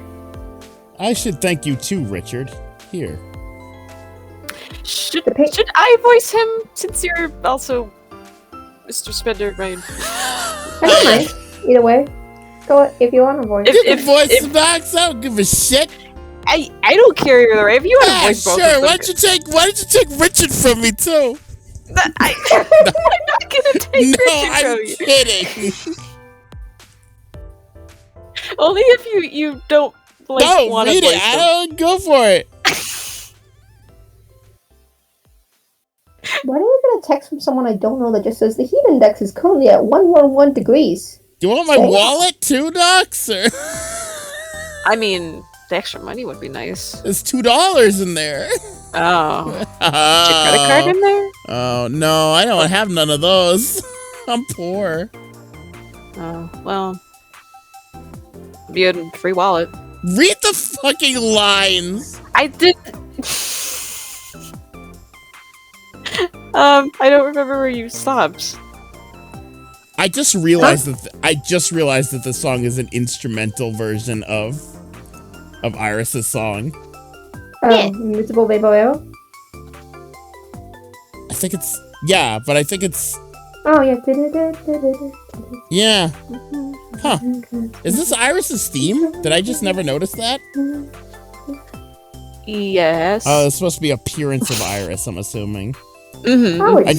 I should thank you too, Richard. Here. Should The pa- I voice him since you're also Mr. Spender, Ryan? I don't mind. Either way. Go if you want to voice. You can voice Max. I don't give a shit. I don't care either way. If you want to Yeah, voice both sure. of them, Why don't you take Richard from me too? I'm not gonna take No, Richard I'm from you. kidding. Only if you don't like No, want to read voice it. I them. don't go for it. Why do I get a text from someone I don't know that just says the heat index is currently at 111 degrees? Do you want my Thanks. wallet too, Docs? Or I mean, the extra money would be nice. there's $2 in there. Oh, is your credit card in there? Oh no, I don't have none of those. I'm poor. Oh, well, be a free wallet. Read the fucking lines. I did. I don't remember where you stopped. I just realized that the song is an instrumental version of Iris's song. Yeah. Mutable Vaporero? I think it's Oh, yeah. yeah. Huh. Is this Iris's theme? Did I just never notice that? Yes. Oh, it's supposed to be appearance of Iris, I'm assuming. Mm-hmm. Oh, I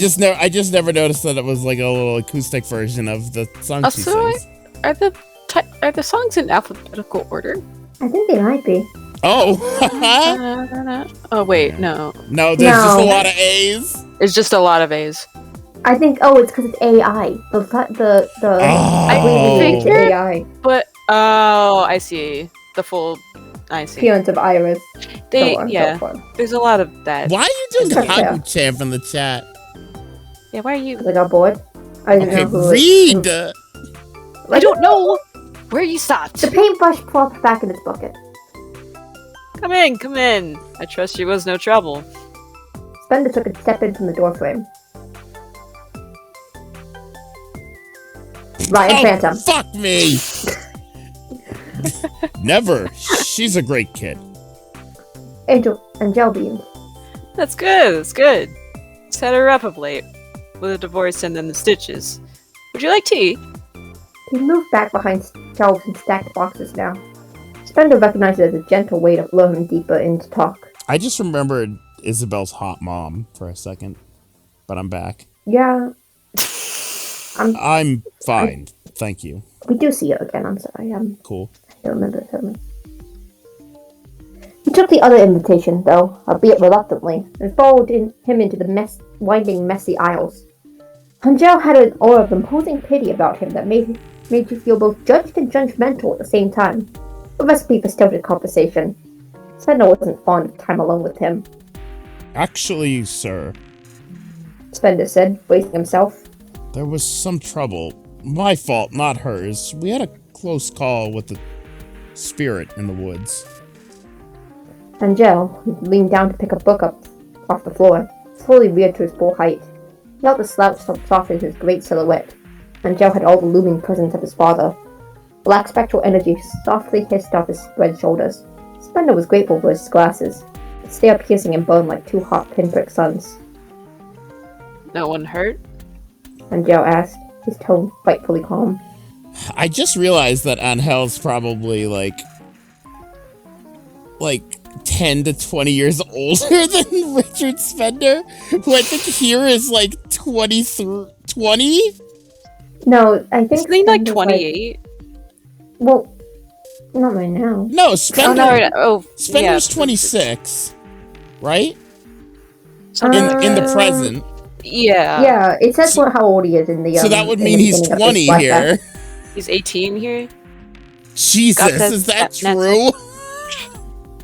just never noticed that it was like a little acoustic version of the song she Also, sings. are the songs in alphabetical order? I think they might be. Oh. Oh wait, no. No, there's just a No. lot of A's. It's just a lot of A's. I think, it's because it's AI. The Oh. it's figured- AI. But I see the full. I see. Appearance of Iris. They So on, yeah. so forth. There's a lot of that. Why are you doing It's okay. Haku champ in the chat? Yeah. Why are you? 'Cause I got bored. I didn't Okay, know who read. I don't know where you stopped. The paintbrush plopped back in its bucket. Come in, come in. I trust you was no trouble. Spender took a step in from the doorframe. Ryan Oh, Phantom. fuck me. Never. She's a great kid. Angel beamed. That's good. That's good. Set her up of late with a divorce and then the stitches. Would you like tea? He moved back behind shelves and stacked boxes now. Spender recognized it as a gentle way to lure him deeper into talk. I just remembered Isabel's hot mom for a second, but I'm back. Yeah, I'm fine. Thank you. we do see it again. I'm sorry. Cool. I don't remember it totally. He took the other invitation, though, albeit reluctantly, and followed him into the winding, messy aisles. Angel had an aura of imposing pity about him that made you feel both judged and judgmental at the same time. A recipe for stilted conversation. Spender wasn't fond of time alone with him, Actually, sir, Spender said, bracing himself. there was some trouble. My fault, not hers. We had a close call with the spirit in the woods. Angel leaned down to pick a book up off the floor, slowly reared to his full height. He felt the slouch soften his great silhouette. Angel had all the looming presence of his father. Black spectral energy softly hissed off his spread shoulders. Spender was grateful for his glasses. The stare piercing and burned like 2 hot pinprick suns. No one hurt? Angel asked, his tone frightfully calm. I just realized that Angel's probably like 10 to 20 years older than Richard Spender, who I think here is like 20? No, I think Isn't he like Spender's 28? well, not right now. No, Oh, Spender. no, right. Oh, Spender's yeah. 26, right? Something- In the present. Yeah. Yeah, it says how old he is in the. So that would in mean the he's beginning of this 20 flashback. here. He's 18 here? Jesus, Got that- is that that- true?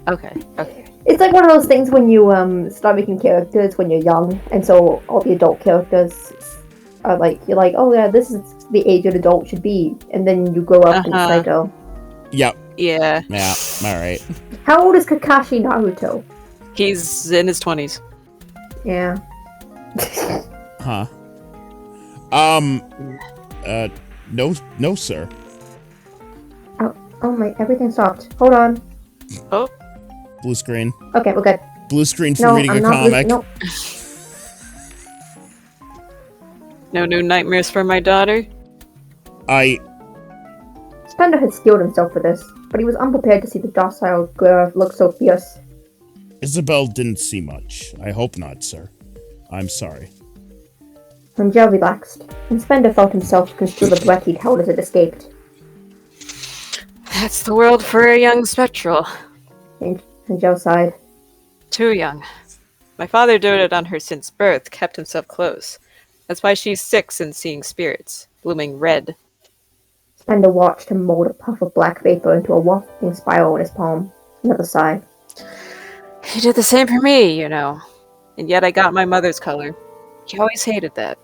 Okay, okay. It's like one of those things when you start making characters when you're young, and so all the adult characters are like you're like, oh yeah, this is the age an adult should be, and then you grow up and Uh-huh. it's like, oh, Yep. Yeah. Yeah. All right. how old is Kakashi Naruto? He's in his 20s. Yeah. Huh. No, sir. Oh my, everything stopped. Hold on. Oh, Blue screen. Okay, we're good. Blue screen for No, reading I'm a not. comic. No. No new nightmares for my daughter? Spender had steeled himself for this, but he was unprepared to see the docile girl look so fierce. Isabel didn't see much. I hope not, sir. I'm sorry. Angel relaxed, and Spender felt himself conceal the breath he'd held as it escaped. That's the world for a young spectral. Angel sighed. Too young. My father doted on her since birth, kept himself close. That's why she's 6 and seeing spirits, blooming red. Spender watched him mold a puff of black vapor into a wafting spiral in his palm. Another sigh. He did the same for me, you know. And yet I got my mother's color. He always hated that.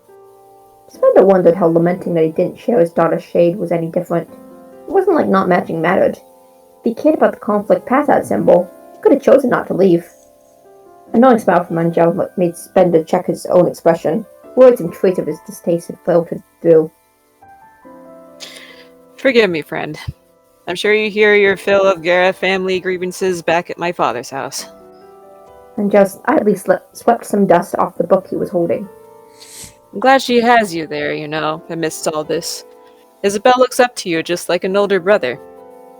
Spender wondered how lamenting that he didn't share his daughter's shade was any different. It wasn't like not matching mattered. If he cared about the conflict past that symbol, he could have chosen not to leave. A knowing smile from Angel made Spender check his own expression. Words and traits of his distaste had filtered through. Forgive me, friend. I'm sure you hear your fill of Gara family grievances back at my father's house. Angel idly swept some dust off the book he was holding. I'm glad she has you there, you know, amidst all this. Isabel looks up to you just like an older brother.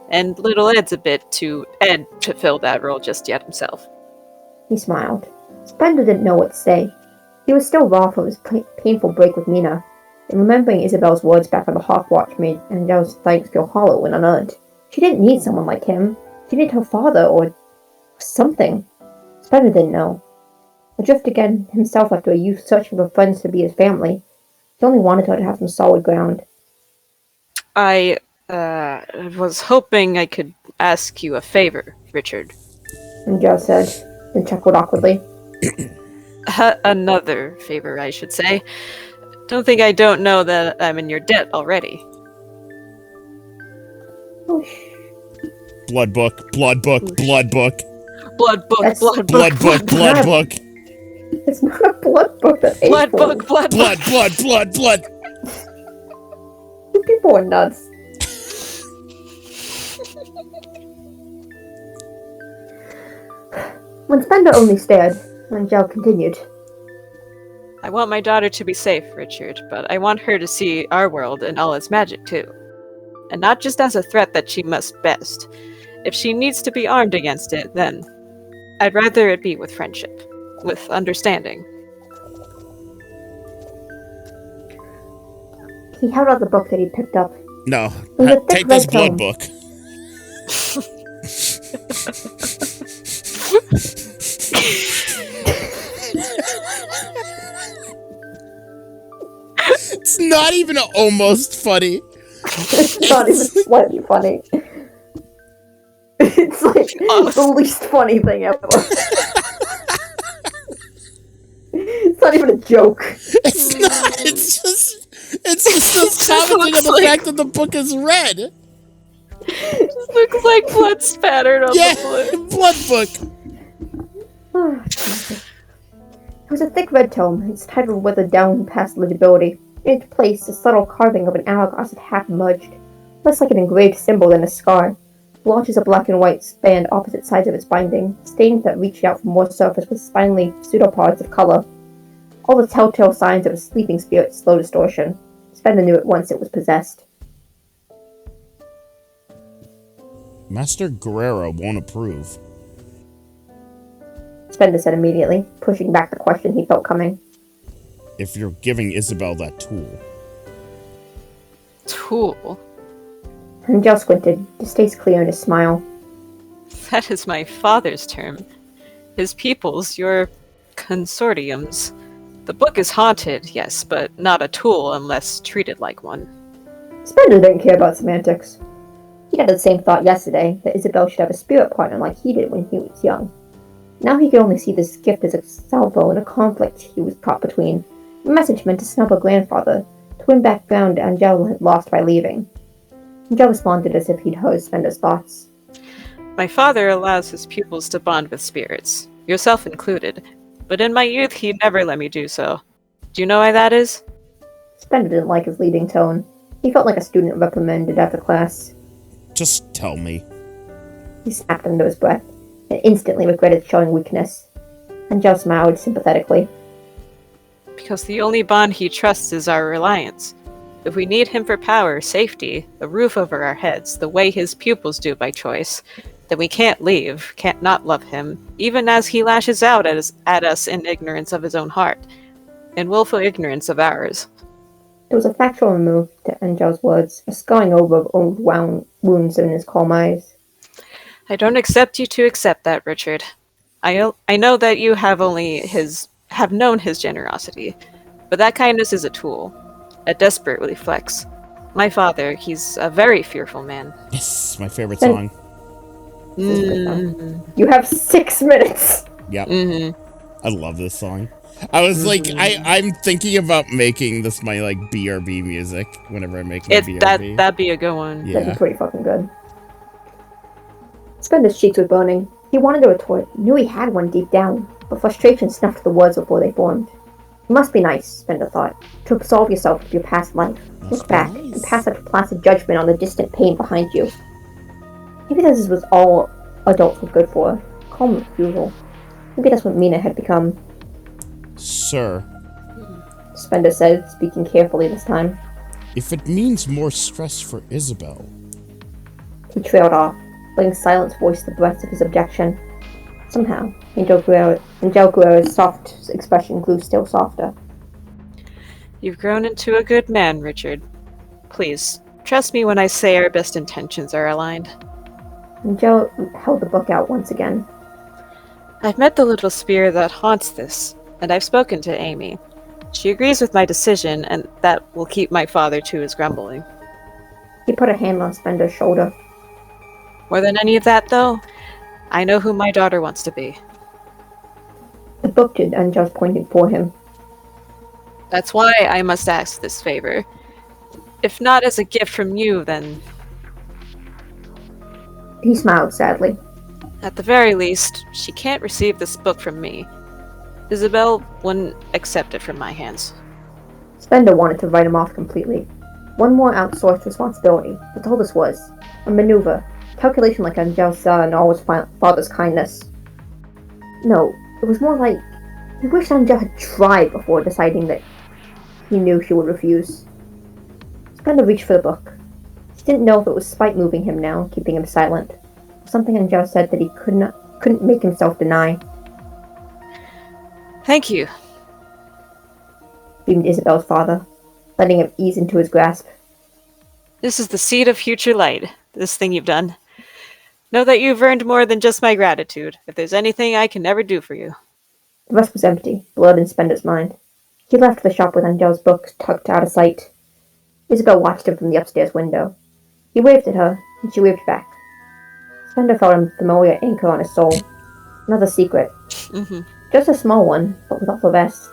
And little Ed's a bit too Ed to fill that role just yet himself. He smiled. Spender didn't know what to say. He was still raw from his painful break with Mina, and remembering Isabel's words back on the Hawkwatch made Angel's thanks feel hollow and unearned. She didn't need someone like him. She needed her father or something. Spender didn't know. Adrift again himself after a youth searching for friends to be his family, he only wanted her to have some solid ground. I was hoping I could ask you a favor, Richard. Angel said, and chuckled awkwardly. Another favor, I should say. Don't think I don't know that I'm in your debt already. Oh, Blood book, blood book, blood book. Blood book, That's- blood book, Blood book, blood book. It's not a blood book that blood book, blood Blood, book. blood, blood, blood. You people are nuts. When Spender only stared, Angel continued. I want my daughter to be safe, Richard, but I want her to see our world and all its magic too. And not just as a threat that she must best. If she needs to be armed against it, then I'd rather it be with friendship, with understanding. He held out the book that he picked up. No, was a thick take this red blood tome. book. It's not even almost funny. It's not even slightly funny. It's like the least funny thing ever. It's not even a joke. It's not. It's just just commenting on the looks like- fact that the book is red. It looks like blood spattered on Yeah, the wood. blood book. It was a thick red tome, its title withered down past legibility. In its place, a subtle carving of an hourglass had half emerged, less like an engraved symbol than a scar. Blotches of black and white spanned opposite sides of its binding, stains that reached out from more surface with spindly pseudopods of color. All the telltale signs of a sleeping spirit's slow distortion. Spender knew at once it was possessed. Master Guerrero won't approve. Spender said immediately, pushing back the question he felt coming. If you're giving Isabel that tool. Tool? Angel squinted, distaste clear in his smile. That is my father's term. His peoples, your consortiums. The book is haunted, yes, but not a tool unless treated like one. Spender didn't care about semantics. He had the same thought yesterday, that Isabel should have a spirit partner like he did when he was young. Now he could only see this gift as a salvo in a conflict he was caught between. A message meant to snub her grandfather, to win back ground Angel had lost by leaving. Angel responded as if he'd heard Spender's thoughts. My father allows his pupils to bond with spirits, yourself included, but in my youth he never let me do so. Do you know why that is? Spender didn't like his leading tone. He felt like a student reprimanded after class. Just tell me. He snapped under his breath, and instantly regretted showing weakness. Angel smiled sympathetically. Because the only bond he trusts is our reliance. If we need him for power, safety, the roof over our heads, the way his pupils do by choice, then we can't leave, can't not love him, even as he lashes out at us in ignorance of his own heart, in willful ignorance of ours. There was a factual remove to Angel's words, a scarring over of old wounds in his calm eyes. I don't accept you to accept that, Richard. I know that you have known his generosity, but that kindness is a tool, a desperate reflex. My father, he's a very fearful man. Yes, my favorite song. You have 6 minutes. Yep. I love this song. I was like, I'm thinking about making this my like BRB music whenever I make my BRB. That'd be a good one. That'd be pretty fucking good. Spender's cheeks were burning. He wanted to retort, knew he had one deep down, but frustration snuffed the words before they formed. It must be nice, Spender thought, to absolve yourself of your past life, look back, and pass such placid judgment on the distant pain behind you. Maybe this was all adults were good for. Calm refusal. Maybe that's what Mina had become. Sir, Spender said, speaking carefully this time. If it means more stress for Isabel. He trailed off, letting silence voice the breadth of his objection. Somehow, Angel Guerrero's soft expression grew still softer. You've grown into a good man, Richard. Please, trust me when I say our best intentions are aligned. Angel held the book out once again. I've met the little spirit that haunts this, and I've spoken to Amy. She agrees with my decision, and that will keep my father to his grumbling. He put a hand on Spender's shoulder. More than any of that, though, I know who my daughter wants to be. The book did, Angel's pointed for him. That's why I must ask this favor. If not as a gift from you, then... He smiled sadly. At the very least, she can't receive this book from me. Isabel wouldn't accept it from my hands. Spender wanted to write him off completely. One more outsourced responsibility. That's all this was. A maneuver. Calculation like Angel saw in all his father's kindness. No, it was more like he wished Angel had tried before deciding that he knew she would refuse. Spender reached for the book. He didn't know if it was spite moving him now, keeping him silent. Something Angel said that he couldn't make himself deny. Thank you, beamed Isabel's father, letting him ease into his grasp. This is the seed of future light, this thing you've done. Know that you've earned more than just my gratitude, if there's anything I can ever do for you. The rest was empty, blurred in Spender's mind. He left the shop with Angel's books tucked out of sight. Isabel watched him from the upstairs window. He waved at her, and she waved back. Spender felt a familiar anchor on his soul. Another secret. Just a small one, but with all the rest.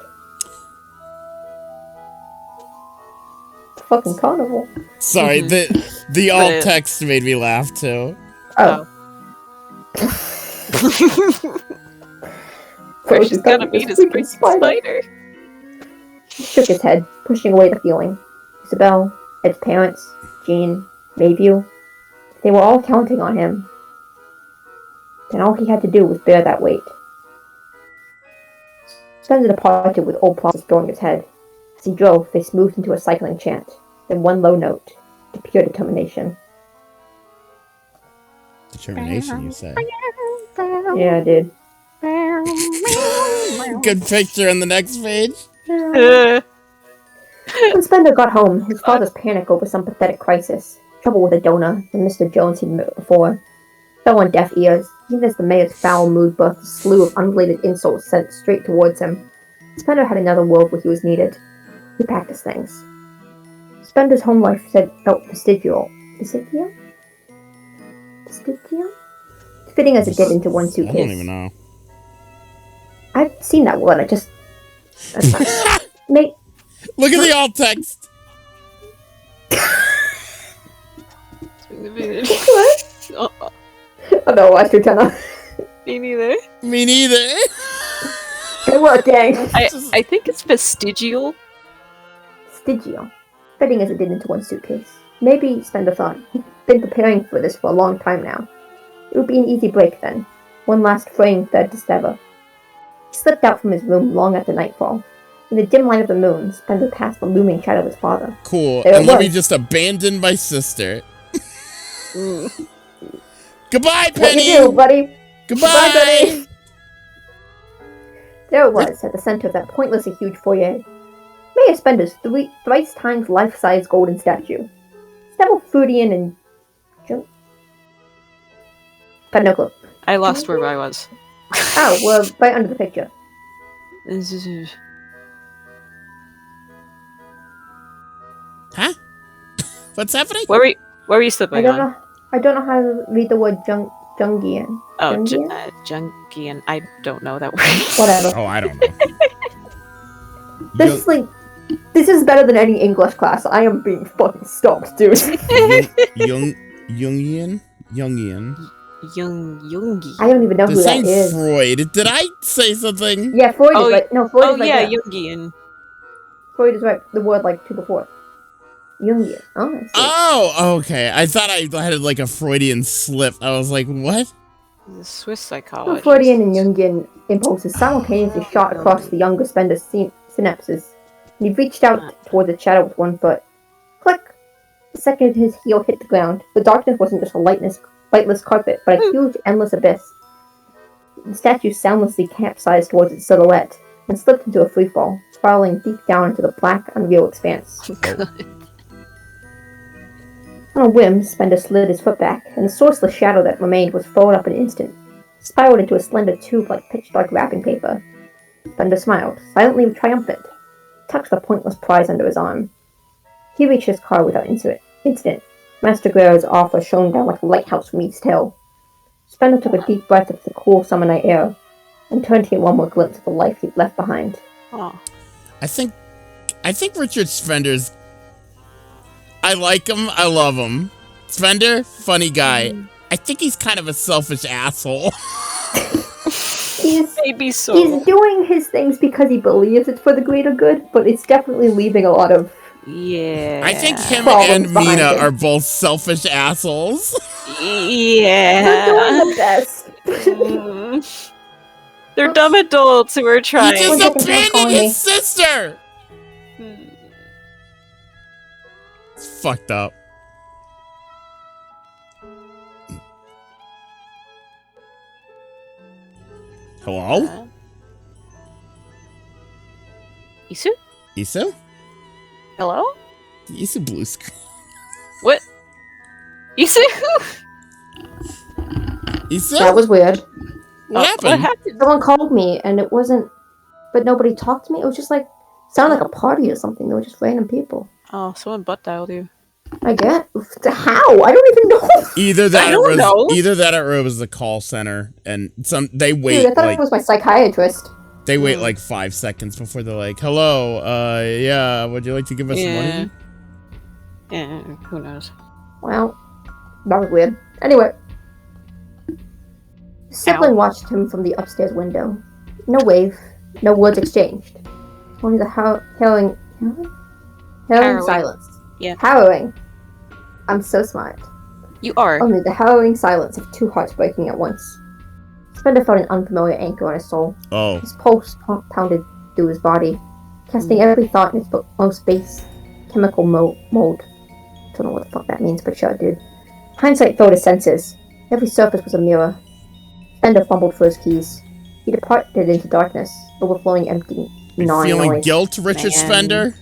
Fucking carnival. Sorry, the alt text made me laugh too. Oh. Where she's gonna meet his freaking spider. He shook his head, pushing away the feeling. Isabel, Ed's parents, Jean, Mayview, they were all counting on him. Then all he had to do was bear that weight. Spender departed with old problems going his head. As he drove, they smoothed into a cycling chant, then one low note, to pure determination. Determination, you say? Yeah, I did. Good picture on the next page. When Spender got home, his father's panic over some pathetic crisis, trouble with a donor, and Mr. Jones he'd met before, fell on deaf ears, even as the mayor's foul mood birthed a slew of unrelated insults sent straight towards him. Spender had another world where he was needed. He packed his things. Spender's home life felt vestigial. Vestigial? Fitting as it did into one suitcase. I don't even know. I've seen that word, Look at the alt text! What? Oh no, watch your channel. Me neither. Me neither. Good work, gang. I think it's vestigial. Vestigial. Fitting as it did into one suitcase. Maybe Spender thought he'd been preparing for this for a long time now. It would be an easy break then. One last fraying thread to sever. He slipped out from his room long after nightfall. In the dim light of the moon, Spender passed the looming shadow of his father. Cool. There it And let me was. just abandon my sister. Mm. Goodbye, What you Penny! do, buddy? Goodbye! Penny! There it was, at the center of that pointlessly huge foyer. Mayor Spender's thrice times life-size golden statue. Several Fruitian and... Got no clue. I lost where I was. Oh, we're right under the picture. Huh? What's happening? Where were you slipping on? I don't know how to read the word Jungian. Oh, Jungian? Jungian. I don't know that word. Whatever. Oh, I don't know. This is better than any English class. I am being fucking stopped, dude. Jungian? Jungi. I don't even know who This that ain't is. Freud. Did I say something? Yeah, Freud Oh, is right. No, Freud Oh is right yeah, there. Jungian. Freud is right. The word like two before. Jungian. Oh, I see. Oh, okay. I thought I had like a Freudian slip. I was like, what? The Swiss The psychologist. Freudian and Jungian impulses simultaneously shot across the younger Spender's synapses, and he reached out toward the shadow with one foot. Click! The second his heel hit the ground, the darkness wasn't just a lightless carpet, but a huge, endless abyss. The statue soundlessly capsized towards its silhouette, and slipped into a freefall, spiraling deep down into the black, unreal expanse. On a whim, Spender slid his foot back, and the sourceless shadow that remained was folded up in an instant, spiraled into a slender tube like pitch-dark wrapping paper. Spender smiled, silently triumphant, tucked the pointless prize under his arm. He reached his car without incident. Master Guerrero's offer shone down like a lighthouse from East Hill. Spender took a deep breath of the cool summer night air, and turned to get one more glimpse of the life he'd left behind. Oh. I think Richard Spender's... I like him. I love him. Spender, funny guy. I think he's kind of a selfish asshole. Maybe so. He's doing his things because he believes it's for the greater good, but it's definitely leaving a lot of... Yeah. I think him Problems and behind Mina him. are both selfish assholes. Yeah. They're doing the best. They're dumb adults who are He trying. just Someone calling abandoned me. his sister. It's fucked up. Hello? Isu? Isu? Hello? Isu blue screen. What? Isu? Isu? That was weird. What happened? What happened? Someone called me, and it wasn't... But nobody talked to me. It was just like... Sounded like a party or something. They were just random people. Oh, someone butt dialed you. I get. How? I don't even know. Either that I don't know. or it was the call center, and they wait Dude, I thought like it was my psychiatrist. they wait like 5 seconds before they're like, "Hello, yeah, would you like to give us money?" Yeah, who knows? Well, that was weird. Anyway. His sibling watched him from the upstairs window. No wave, no words exchanged. Only the harrowing silence. Yeah. Harrowing. I'm so smart. You are. Only the harrowing silence of two hearts breaking at once. Spender felt an unfamiliar anchor on his soul. Oh, His pulse pounded through his body, casting every thought in its most base chemical mold. Don't know what the fuck that means, but sure it did. Hindsight filled his senses. Every surface was a mirror. Spender fumbled for his keys. He departed into darkness, overflowing empty, gnawing feeling noise. guilt, Richard Man. Spender?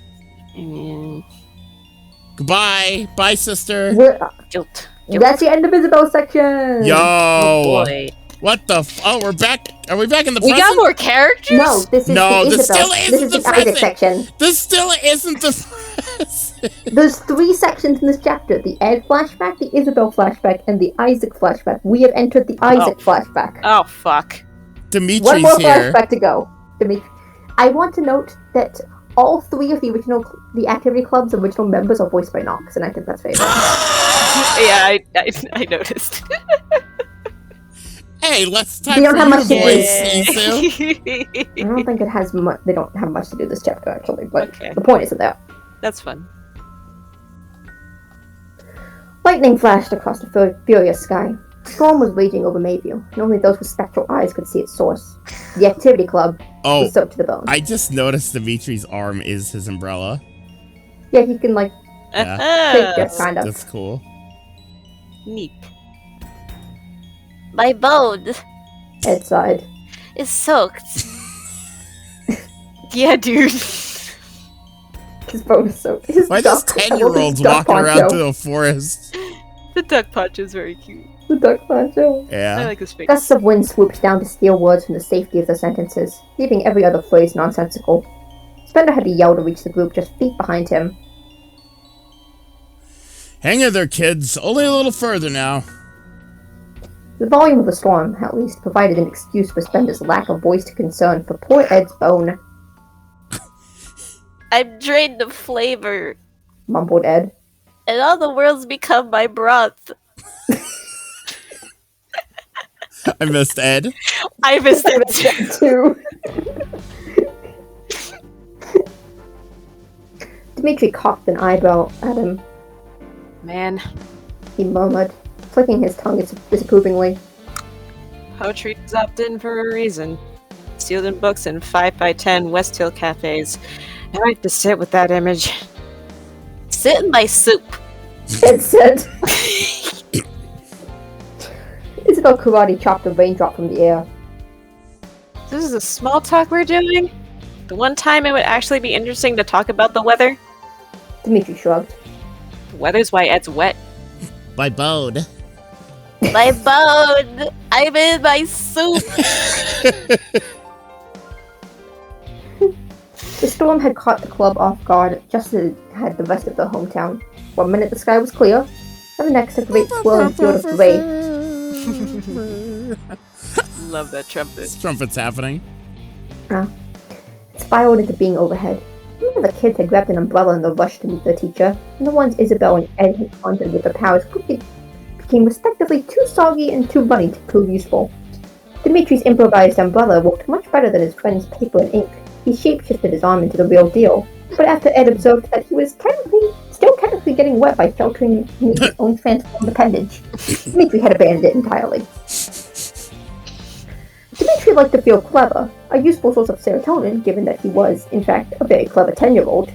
Mm, Goodbye, bye, sister. guilt. That's the end of Isabel's section! Yo, Oh boy. what the? Oh, we're back. Are we back in the We present? got more characters? No, this is No, the this Isabel. still isn't This is the the Isaac present. section. This still isn't the present. There's 3 sections in this chapter. The Ed flashback, the Isabel flashback, and the Isaac flashback. We have entered the Isaac flashback. Oh, fuck. Dimitri's One more here. flashback to go. I want to note that all 3 of the activity club's original members are voiced by Nox, and I think that's favorite. Yeah, I noticed. Hey, let's time They don't for have your much to voice, Isu. I don't think it has much. They don't have much to do this chapter actually, but Okay. the point isn't there. That's fun. Lightning flashed across the furious sky. The storm was raging over Mayview, and only those with spectral eyes could see its source. The activity club was soaked to the bone. I just noticed Dimitri's arm is his umbrella. Yeah, he can, like, Yeah. shape kind of. That's cool. Neat. My bone Ed sighed. is soaked. Yeah, dude. His bone is soaked. His Why does duck- 10-year-olds his duck walking around poncho. through the forest? The duck punch is very cute. The duck poncho. I Yeah. like his face. Gusts of wind swooped down to steal words from the safety of the sentences, leaving every other phrase nonsensical. Spender had to yell to reach the group just feet behind him. Hang in there, kids. Only a little further now. The volume of the storm, at least, provided an excuse for Spender's lack of voiced concern for poor Ed's bone, I've drained the flavor, mumbled Ed. and all the world's become my broth. I missed Ed. I missed it. Too. Dimitri cocked an eyebrow at him. Man, He murmured, flicking his tongue disapprovingly. poetry is opt-in for a reason. Sealed in books in 5x10 West Hill cafes. Now I have to sit with that image. Sit in my soup. Ed said. Isabel karate chopped a raindrop from the air. This is a small talk we're doing? The one time it would actually be interesting to talk about the weather? Dimitri shrugged. The weather's why Ed's wet. My bone. My bone. I'm in my soup. The storm had caught the club off guard just as it had the rest of the hometown. One minute the sky was clear, and the next a great swirling field of gray. Love that trumpet. This trumpet's happening. Spiraled into being overhead. One of the kids had grabbed an umbrella in the rush to meet their teacher, and the ones Isabel and Ed had haunted with their powers quickly became respectively too soggy and too runny to prove useful. Dimitri's improvised umbrella worked much better than his friend's paper and ink. He shapeshifted his arm into the real deal, but after Ed observed that he was still technically getting wet by sheltering his own transformed appendage, Dimitri had abandoned it entirely. Dimitri liked to feel clever, a useful source of serotonin given that he was, in fact, a very clever 10-year-old,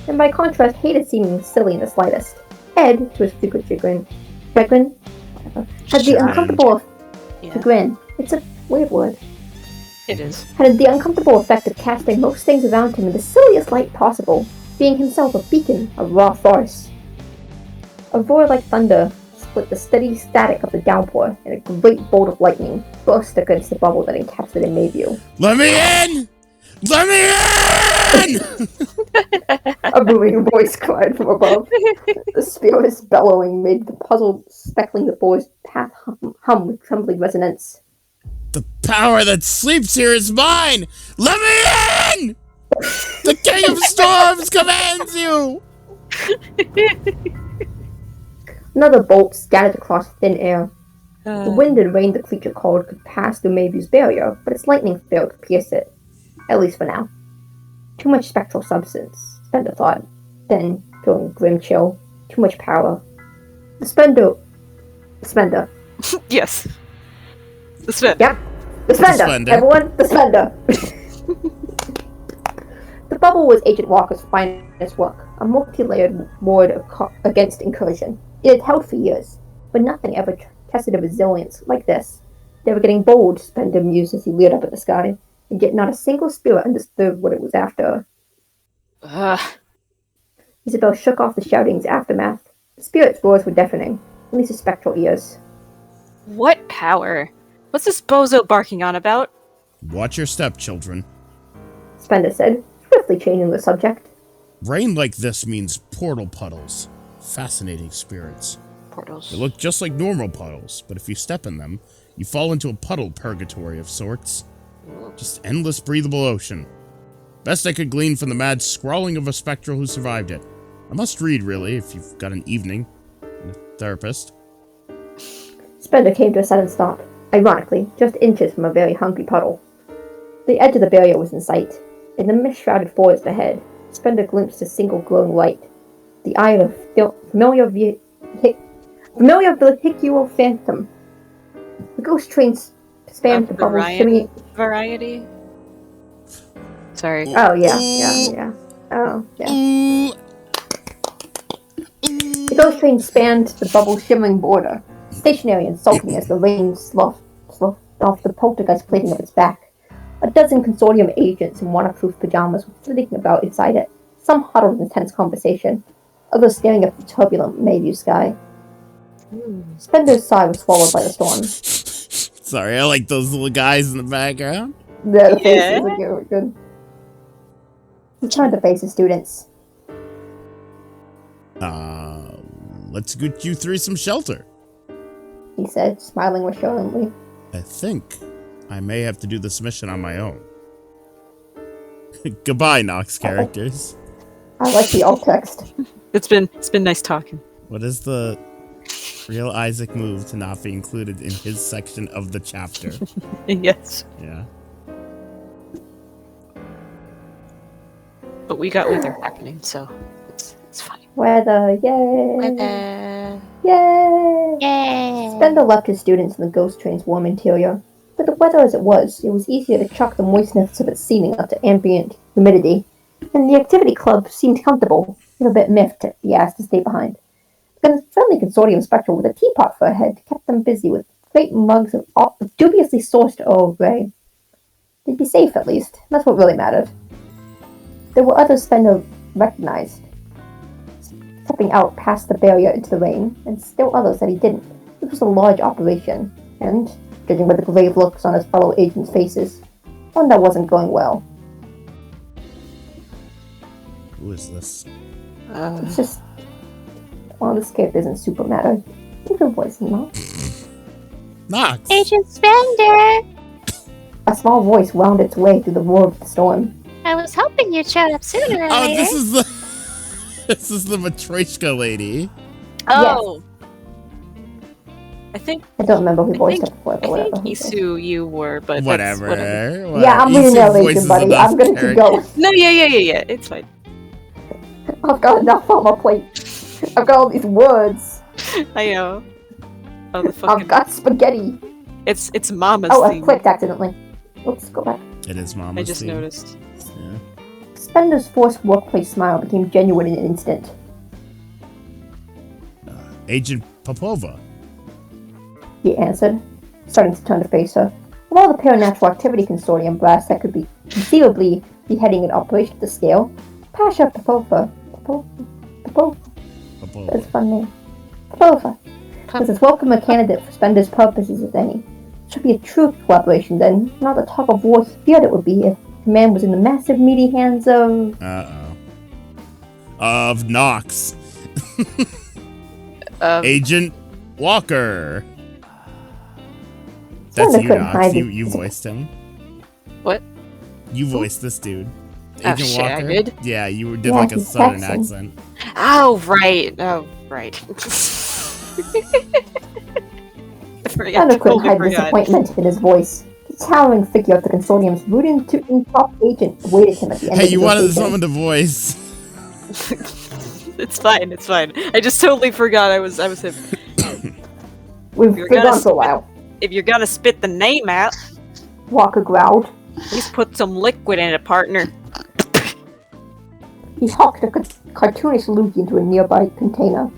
and by contrast hated seeming silly in the slightest. Ed, to his frequent chagrin, had the uncomfortable Yeah, chagrin. It's a weird word. it is. Had the uncomfortable effect of casting most things around him in the silliest light possible, being himself a beacon of raw farce. A roar like thunder split the steady static of the downpour, and a great bolt of lightning burst against the bubble that encapsulated Mayview. Let me in! Let me in! A booming voice cried from above. The spirits bellowing made the puzzle speckling the boy's path hum with trembling resonance. The power that sleeps here is mine! Let me in! The King of Storms commands you! Another bolt scattered across thin air. Uh, The wind and rain the creature called could pass through Mayview's barrier, but its lightning failed to pierce it. At least for now. Too much spectral substance, Spender thought. Then, feeling a grim chill. Too much power. The Spender. yes. The Sven. Yep. The Spender! Spender. Everyone, the Spender! The bubble was Agent Walker's finest work, a multi-layered ward against incursion. It had held for years, but nothing ever tested a resilience like this. They were getting bold, Spender mused as he leered up at the sky, and yet not a single spirit understood what it was after. Isabel shook off the shouting's aftermath. The spirit's roars were deafening, at least his spectral ears. What power? What's this bozo barking on about? Watch your step, children. Spender said, swiftly changing the subject. Rain like this means portal puddles. Fascinating spirits. Portals. They look just like normal puddles, but if you step in them, you fall into a puddle purgatory of sorts. Just endless breathable ocean. Best I could glean from the mad scrawling of a spectral who survived it. A must read, really, if you've got an evening and a therapist. Spender came to a sudden stop, ironically, just inches from a very hungry puddle. The edge of the barrier was in sight. In the mist-shrouded forest ahead, Spender glimpsed a single glowing light. The eye of a familiar vehicular phantom. The ghost train spanned the bubble shimmying. Variety? Sorry. Oh, yeah. Oh, yeah. The ghost train spanned the bubble shimmering border, stationary and sulking as the rain sloughed off the poltergeist plating of its back. A dozen consortium agents in waterproof pajamas were flitting about inside it, some huddled in tense conversation, others staring at the turbulent Mayview sky. Spender's sigh was swallowed by the storm. Sorry, I like those little guys in the background. Yeah, the faces are good. He turned to face the students. Let's get you three some shelter. He said, smiling reassuringly. I think I may have to do this mission on my own. Goodbye, Nox characters. I like the alt text. It's been nice talking. What is the real Isaac move to not be included in his section of the chapter? Yes. Yeah. But we got weather happening, so it's fine. Weather, yay! Weather. Yay! Yay. Spender left his students in the ghost train's warm interior. With the weather as it was easier to chuck the moistness of its ceiling up to ambient humidity, and the activity club seemed comfortable, if a bit miffed at the asked to stay behind. The friendly consortium spectral with a teapot for a head kept them busy with great mugs of dubiously sourced Earl Grey. They'd be safe, at least. That's what really mattered. There were others Spender recognized, stepping out past the barrier into the rain, and still others that he didn't. It was a large operation, and, judging by the grave looks on his fellow agents' faces, one that wasn't going well. Who is this? It's just... Well, this character isn't super matter. Keep your voice in mouth. Nox! Agent Spender! A small voice wound its way through the roar of the storm. I was hoping you'd show up sooner or Oh, later. this is the Matryoshka lady. Oh! I think I don't remember who voiced it before, but I whatever. think Isu you were, but Whatever. That's whatever. Yeah, I'm Isu reading narration, voices buddy. enough I'm gonna keep going. No, yeah. It's fine. I've got enough on my plate. I've got all these words. I know. Oh, the fucking. I've got spaghetti. It's Mama's Oh, I theme. clicked accidentally. Oops, go back. It is Mama's I just theme. noticed. Yeah. Spender's forced workplace smile became genuine in an instant. Agent Popova. He answered, starting to turn to face her. Of all the Paranatural Activity Consortium brass that could be conceivably be heading an operation to scale, Pasha Popova. That's a fun name. Popova was as welcome a candidate for Spender's purposes as any. It should be a true collaboration then, not the tug of war he feared it would be if command was in the massive meaty hands of... Of Nox. Agent Walker. That's you, Nox. You voiced him. What? You voiced this dude. Oh, Agent shit, Walker. I did? Yeah, you did Yeah, like a he's southern Texan. accent. Oh, right. I forgot. Spender couldn't Totally hide forgot. disappointment in his voice. The towering figure of the Consortium's rooted to top agent awaited him at the end Hey, of you the wanted rotation. someone to voice. It's fine. I just totally forgot I was him. We've You're been gonna on for a while. If you're gonna spit the name out, Walker growled. please put some liquid in it, partner. He hawked a cartoonish loogie into a nearby container.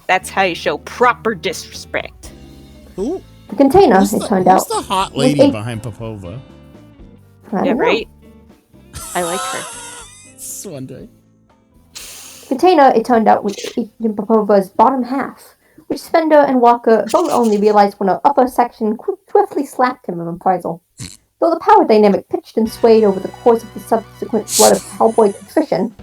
That's how you show proper disrespect. Who? The container, Who's it the, turned who's out. the hot was lady a- behind Popova? I don't Yeah, know. right? I like her. Just wondering. The container, it turned out, was Agent Popova's bottom half, which Spender and Walker both only realized when her upper section swiftly slapped him in reprisal. Though the power dynamic pitched and swayed over the course of the subsequent flood of cowboy contrition,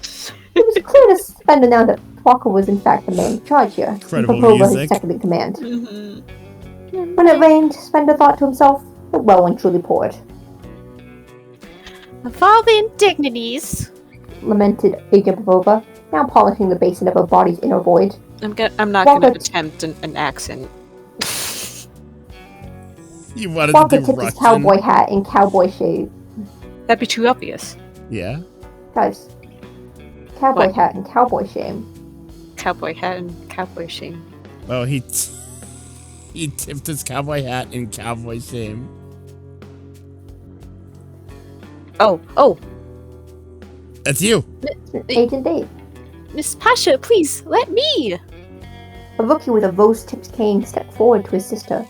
it was clear to Spender now that Walker was in fact the man in charge here, and Incredible Popova music. his second in command. Mm-hmm. When it rained, Spender thought to himself, it well and truly poured. Of all the indignities. Lamented Agent Popova, now polishing the basin of her body's inner void. I'm not Walker- gonna attempt an accent. You wanted Walker to do tipped his Russian. cowboy hat and cowboy shade. That'd be too obvious. Yeah. Guys, cowboy What? hat and cowboy shame. Cowboy hat and cowboy shame. Well, he He tipped his cowboy hat in cowboy shame. Oh. That's you. Agent Dave. Miss Pasha, please, let me! A rookie with a rose-tipped cane stepped forward to his sister.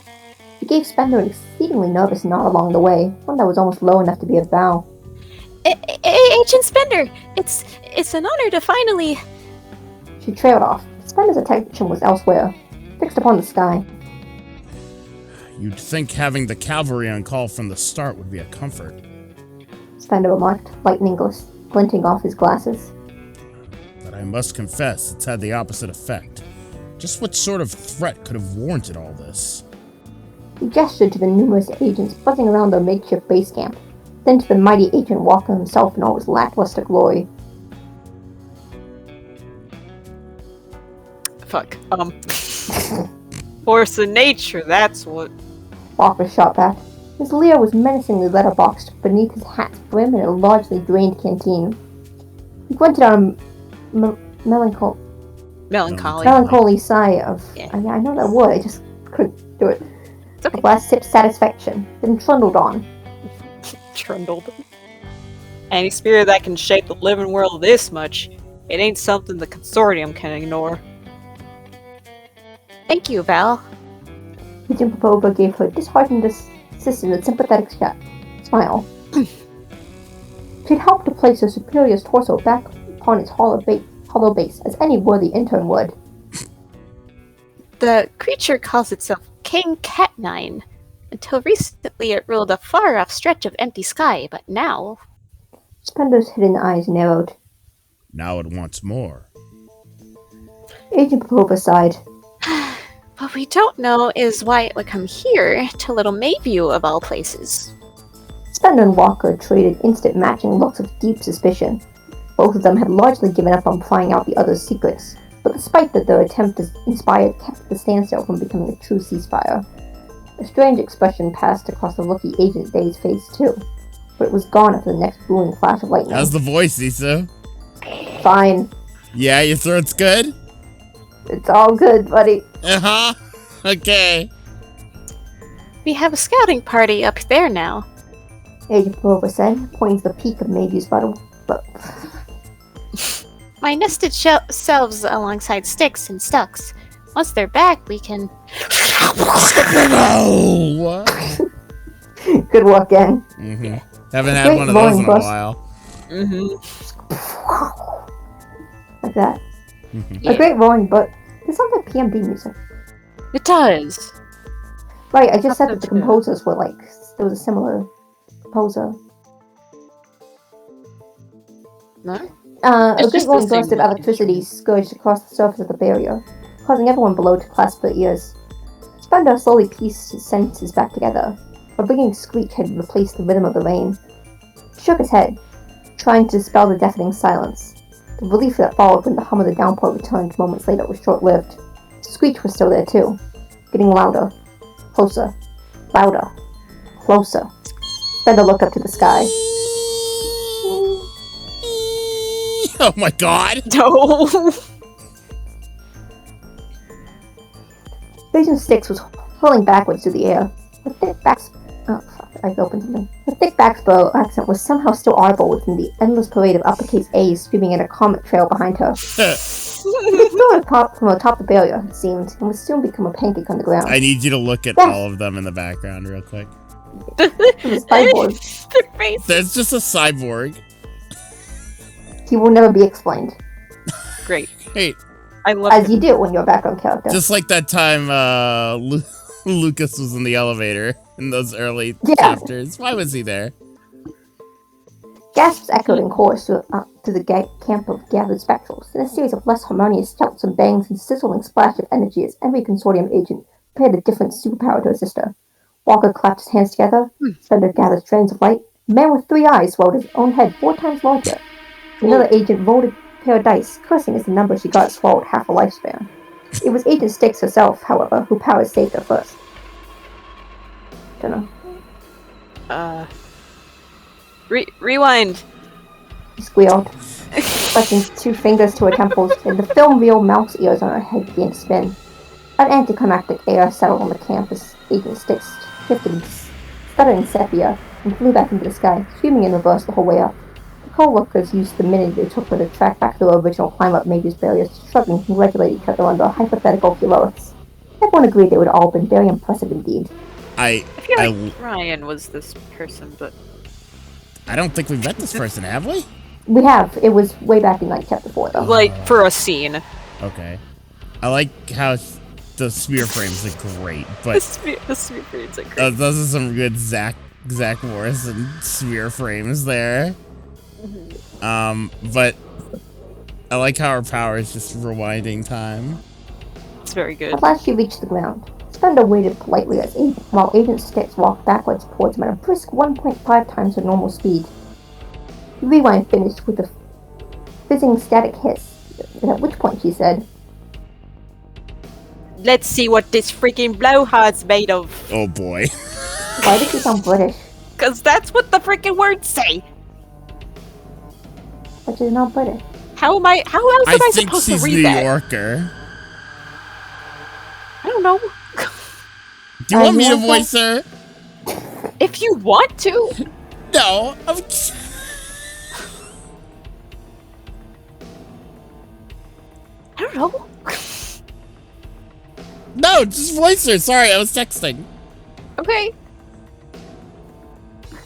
She gave Spender an exceedingly nervous nod along the way, one that was almost low enough to be a bow. Agent Spender, it's an honor to finally... She trailed off. Spender's attention was elsewhere, fixed upon the sky. You'd think having the cavalry on call from the start would be a comfort. Spender remarked, lightning glinting off his glasses. But I must confess, it's had the opposite effect. Just what sort of threat could have warranted all this? He gestured to the numerous agents buzzing around their makeshift base camp, then to the mighty Agent Walker himself in all his lackluster glory. Fuck. Force of nature, that's what. Walker shot back. His leer was menacingly letterboxed beneath his hat's brim in a largely drained canteen. He grunted on a melancholy sigh of, Yeah. I know that word, I just couldn't do it. It's okay. A last sip satisfaction, then trundled on. Trundled. Any spirit that can shape the living world this much, it ain't something the consortium can ignore. Thank you, Val. Agent Popova gave her disheartened assistant a sympathetic smile. She'd helped to place her superior's torso back upon its hollow base, as any worthy intern would. The creature calls itself King Cat9. Until recently it ruled a far-off stretch of empty sky, but now... Spender's hidden eyes narrowed. Now it wants more. Agent Popova sighed. What we don't know is why it would come here, to Little Mayview of all places. Spender and Walker traded instant matching looks of deep suspicion. Both of them had largely given up on prying out the other's secrets, but despite that their attempt to inspire kept the standstill from becoming a true ceasefire. A strange expression passed across the rookie Agent Dave's face too, but it was gone after the next booming flash of lightning. How's the voice, Issa? Fine. Yeah, your throat's good? It's all good, buddy. Uh-huh. Okay. We have a scouting party up there now. Agent Popova said, pointing to the peak of Mayview's bottle. My nested selves alongside sticks and stucks. Once they're back, we can... No! Good work, gang. Mm-hmm. Haven't had one of those in a while. Like that. Mm-hmm. A great roaring, but this sounds like PMD music. It does. Right, I just said that the That's good. composers were like, there was a similar composer. No? A It's great just the roaring same burst of like electricity scourged across the surface of the barrier, causing everyone below to clasp their ears. Spender slowly pieced his sentences back together. A ringing screech had replaced the rhythm of the rain. He shook his head, trying to dispel the deafening silence. The relief that followed when the hum of the downpour returned moments later was short-lived. The screech was still there too, getting louder, closer, louder, closer. Spender looked up to the sky. Oh my god! No. Vision Sticks was hurling backwards through the air. Her thick I opened something. Her thick backbow accent was somehow still audible within the endless parade of uppercase A's streaming in a comet trail behind her. She threw it from atop the barrier, it seemed, and would soon become a pancake on the ground. I need you to look at all of them in the background real quick. It was cyborg. Their face. There's just a cyborg. He will never be explained, Great. Hey, I love as it. you do when you're a background character. just like that time Lucas was in the elevator in those early Yeah. chapters. Why was he there? Gasps echoed in chorus to the camp of gathered spectrals, in a series of less harmonious shouts and bangs and sizzling splash of energy as every consortium agent prepared a different superpower to assist her. Walker clapped his hands together, Spender gathered strands of light. A man with 3 eyes swelled his own head 4 times larger. Another agent rolled a pair of dice, cursing as the number she got swallowed half a lifespan. It was Agent Styx herself, however, who power saved her first. Dunno. Rewind. She squealed, pressing 2 fingers to her temples, and the film reel mouse ears on her head began to spin. An anticlimactic air settled on the campus. Agent Styx shifted stuttering sepia and flew back into the sky, screaming in reverse the whole way up. The co-workers used the minute they took her to track back their original climb-up Mage's barriers, shrugging and congratulate each other on their hypothetical heroics. Everyone agreed they would all have been very impressive indeed. I feel like Ryan was this person, but I don't think we've met this person, have we? We have. It was way back in like chapter 4, though. like for a scene. Okay. I like how the smear frames look great, but The smear frames are great. those are some good Zach Morrison smear frames there. But I like how her power is just rewinding time. It's very good. At last she reached the ground. Spender waited politely while Agent Styx walked backwards towards him at a brisk 1.5 times her normal speed. The rewind finished with a fizzing static hiss, at which point she said, Let's see what this freaking blowhard's made of. Oh boy. "Why did you sound British?" Cause that's what the freaking words say. But you're not British. How else am I think supposed to she's read New that? Yorker. I don't know. Do you want me to voice her? If you want to. No. I don't know. No, just voice her. Sorry, I was texting. Okay.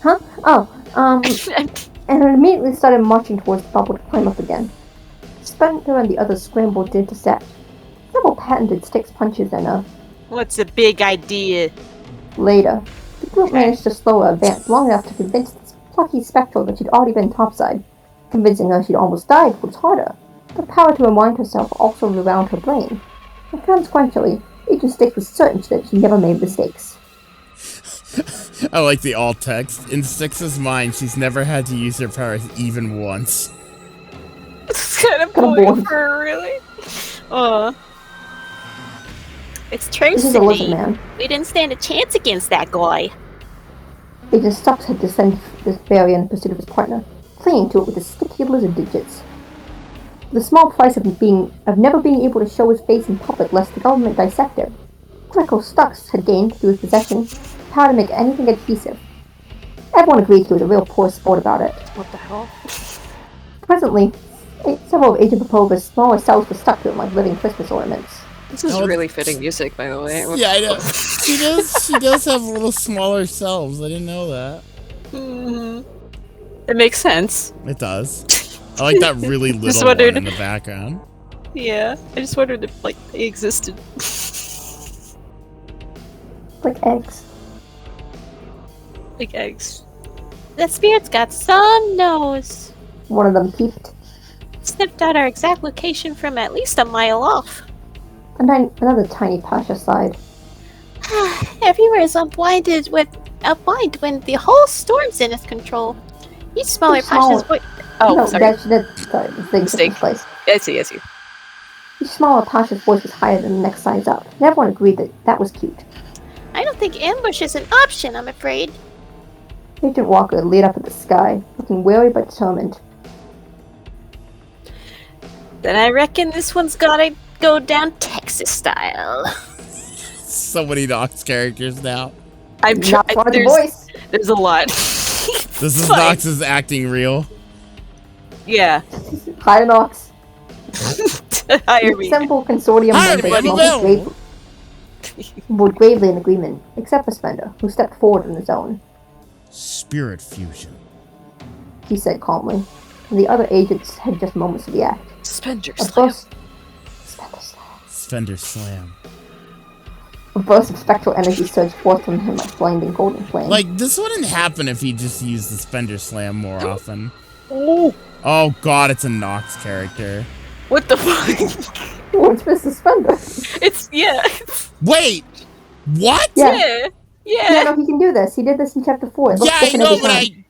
Huh? Oh, and it immediately started marching towards the bubble to climb up again. Spender and the others scrambled to intercept. Several patented Styx punches and What's the big idea? later, the group managed to slow her advance long enough to convince this plucky spectral that she'd already been topside. Convincing her she'd almost died was harder. The power to remind herself also rewound her brain. And consequently, Agent Styx was certain that she never made mistakes. I like the alt text. In Styx's mind, she's never had to use her powers even once. It's kind of Kinda boring boring. for her, really. It's true, This is a lizard Sydney. man. We didn't stand a chance against that guy. Agent Styx had descended this barrier in pursuit of his partner, clinging to it with his sticky lizard digits. The small price of never being able to show his face in public lest the government dissect him, Greco Stux had gained, through his possession, the power to make anything adhesive. Everyone agreed he was a real poor sport about it. What the hell? Presently, several of Agent Popova's smaller cells were stuck to him like living Christmas ornaments. This is really fitting music, by the way. Yeah, I know. She does have little smaller selves. I didn't know that. It makes sense. It does. I like that really little one in the background. Yeah, I just wondered if, like, they existed. Like eggs. Like eggs. The spirit's got some nose. One of them peeped, Sniffed out our exact location from at least a mile off. and then another tiny Pasha sighed. Everywhere is unblind when the whole storm's in its control. Each smaller Too small. Pasha's voice. Oh, No, sorry. sorry, the thing's in Mistake. place. I see. Each smaller Pasha's voice was higher than the next size up, and everyone agreed that was cute. I don't think ambush is an option, I'm afraid. Agent Walker leered up at the sky, looking wary but determined. Then I reckon this one's gotta go down Texas style. So many Nox characters now. I'm Not one of the there's, voice. there's a lot. This is Fine. Nox's acting real. Yeah. Hi, Nox. Hire The me. assembled consortium Hi, members buddy, nodded Bill. gravely in agreement, except for Spender, who stepped forward on his own. Spirit fusion. He said calmly, and the other agents had just moments to react. Spender A slam. burst, Spender slam. Fender slam. A burst of spectral energy surged forth from him like blinding golden flame. Like, this wouldn't happen if he just used the Spender slam more often. Oh god, it's a Nox character. What the fuck? Oh, it's Mr. Spender. Yeah. Wait! What? Yeah. Yeah. No, he can do this. He did this in chapter 4. It looks Yeah, I different know, every but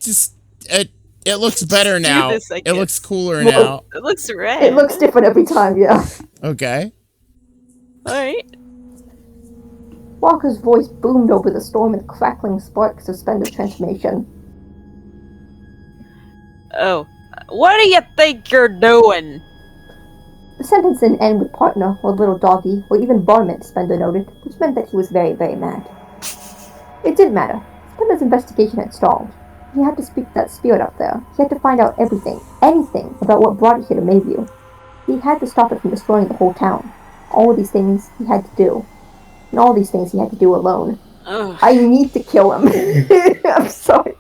time. it looks better now. this, I It guess. looks cooler Well, now. It looks red. It looks different every time, yeah. Okay. Alright. Walker's voice boomed over the storm with crackling sparks of Spender's transformation. Oh. What do you think you're doing? The sentence didn't end with partner, or little doggy, or even varmint, Spender noted, which meant that he was very, very mad. It didn't matter. Spender's investigation had stalled. He had to speak to that spirit up there. He had to find out everything, anything, about what brought it here to Mayview. He had to stop it from destroying the whole town. All of these things he had to do. And all these things he had to do alone. Ugh. I need to kill him. I'm sorry.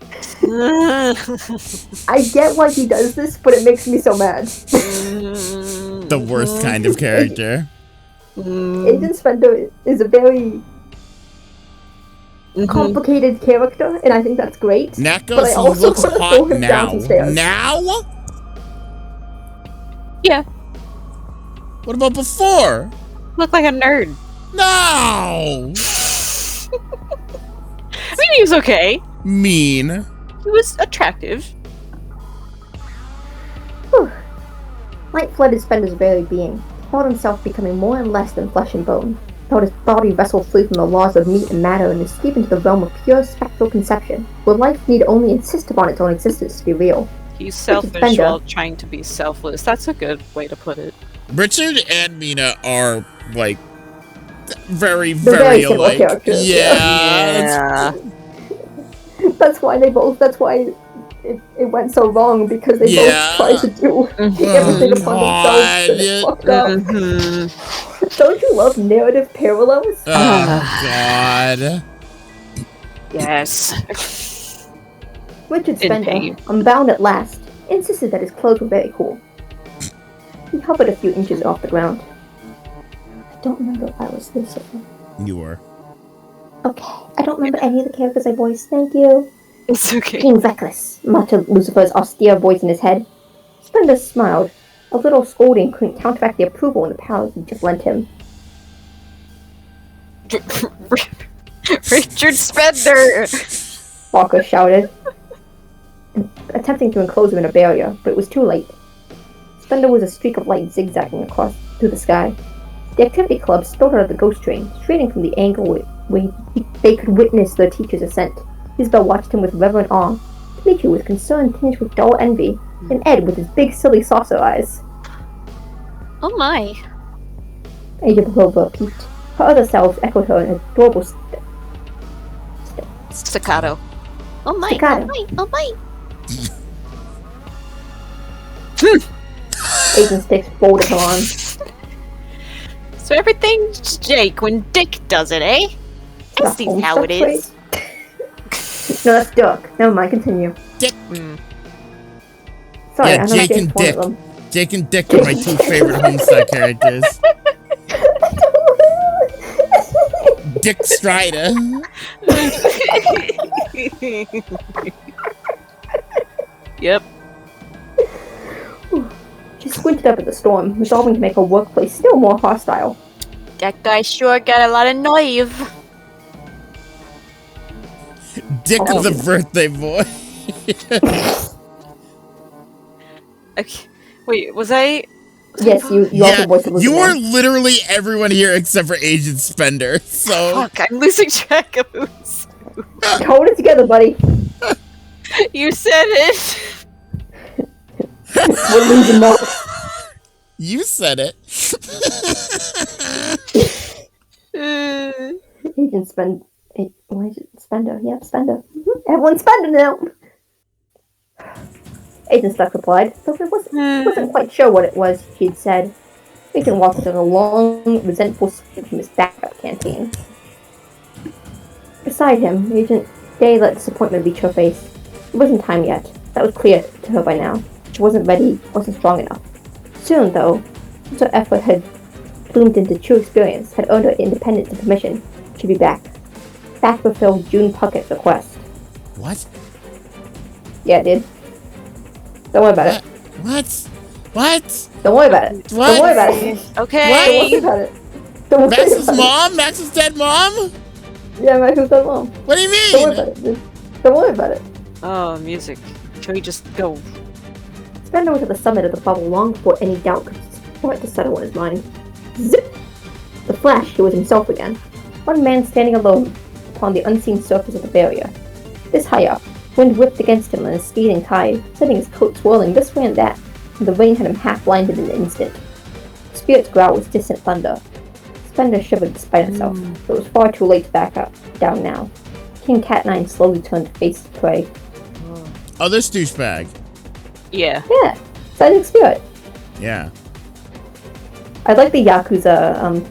I get why he does this, but it makes me so mad. The worst kind of character. Agent Spender is a very complicated character, and I think that's great. Neko, but I so also looks want to hot throw him now. down some stairs. Now? Yeah, What about before? look like a nerd. No! I mean, he was okay. Mean. He was attractive. Whew. Light flooded Spender's very being. He felt himself becoming more and less than flesh and bone. He felt his body wrestle free from the laws of meat and matter and escape into the realm of pure spectral conception, where life need only insist upon its own existence to be real. He's selfish Spender. while trying to be selfless. That's a good way to put it. Richard and Mina are, like, very, They're very very similar alike. characters, Yeah. That's why it went so wrong, because they Yeah. both tried to do everything upon themselves and it fucked up. Don't you love narrative parallels? Oh, God. Yes. Richard In Spender, pain. unbound at last, insisted that his clothes were very cool. He hovered a few inches off the ground. I don't remember if I was this or... You were. Okay, I don't remember any of the characters I voiced, thank you. It's okay. Being reckless, muttered Lucifer's austere voice in his head. Spender smiled. A little scolding couldn't counteract the approval and the power he just lent him. Richard Spender! Walker shouted, attempting to enclose him in a barrier, but it was too late. Spender was a streak of light zigzagging across through the sky. The activity club spilled out of the ghost train, straining from the angle where they could witness their teacher's ascent. Isabel watched him with reverent awe, Demetri with concern tinged with dull envy, and Ed with his big silly saucer eyes. Oh my. Agent Bahova peeped. Her other selves echoed her in adorable Staccato. Oh my. Staccato. Oh my. Oh my. Agent Sticks folded her arms. So everything's Jake when Dick does it, eh? I see how it is. No, that's Dirk. Never mind, continue. Dick. Sorry, Yeah, I'm Jake not and one Dick. of them. Jake and Dick are my two favorite Homestar characters. Dick Strider. Yep. She squinted up at the storm, resolving to make her workplace still more hostile. That guy sure got a lot of nerve. Dick Oh. the birthday boy. Okay. Wait, was I... Yes, you also voiced you Elizabeth. were literally everyone here except for Agent Spender. So Fuck, I'm losing track of who's... Hold it together, buddy. You said it! We're losing notes. you said it. Agent Spender. Yeah, Spender. Everyone's Spender now. Agent Stuck replied, though he wasn't quite sure what it was she'd said. Agent walked in a long, resentful sweep from his backup canteen. Beside him, Agent Day let disappointment reach her face. It wasn't time yet. That was clear to her by now. She wasn't ready, wasn't strong enough. Soon, though, once her effort had bloomed into true experience, had earned her independence and permission, she'd be back. Back to fulfill June Puckett's request. What? Yeah, it did. Don't worry about it. What? Don't worry about it. What? Don't worry about it. Don't Okay. worry about it. Don't worry Max's about mom? Max's dead mom? it. Yeah, Max's dead mom. What do you Don't worry mean? about it, dude. Don't worry about it. Oh, music. Can we just go? Spender was at the summit of the bubble long before any doubt could start to settle in his mind. Zip! The flash, he was himself again. One man standing alone upon the unseen surface of the barrier. This high up, wind whipped against him on a scathing tide, setting his coat swirling this way and that, and the rain had him half blinded in an instant. spirit's growl was distant thunder. Spender shivered despite himself, but it was far too late to back up down now. King Cat9 slowly turned to face his prey. Oh, this douchebag. Yeah. Yeah, psychic spirit. Yeah. I like the Yakuza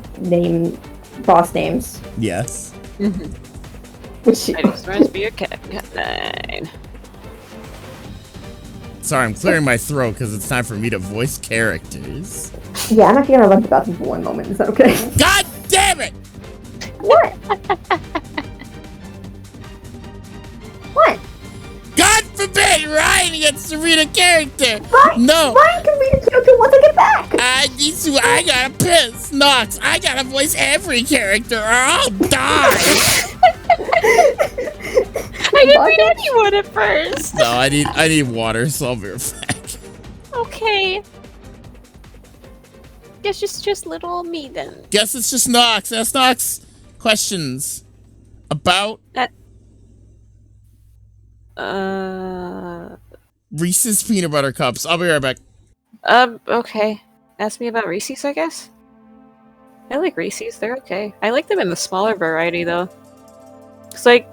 boss names. Yes. Which I just must be a Cat9. Sorry, I'm clearing my throat because it's time for me to voice characters. yeah, I'm actually gonna run to the bathroom for 1 moment. Is that okay? God damn it! What? What? God forbid Ryan gets to read a character! Ryan, No! Ryan can read a character once I get back! I gotta piss! Nox, I gotta voice every character or I'll die! I didn't read anyone at first. No, I need water, so I'll be right back. Okay. Guess it's just little me then. Guess it's just Nox. Ask Nox questions about Reese's peanut butter cups. I'll be right back. Okay. Ask me about Reese's, I guess. I like Reese's. They're okay. I like them in the smaller variety, though. It's like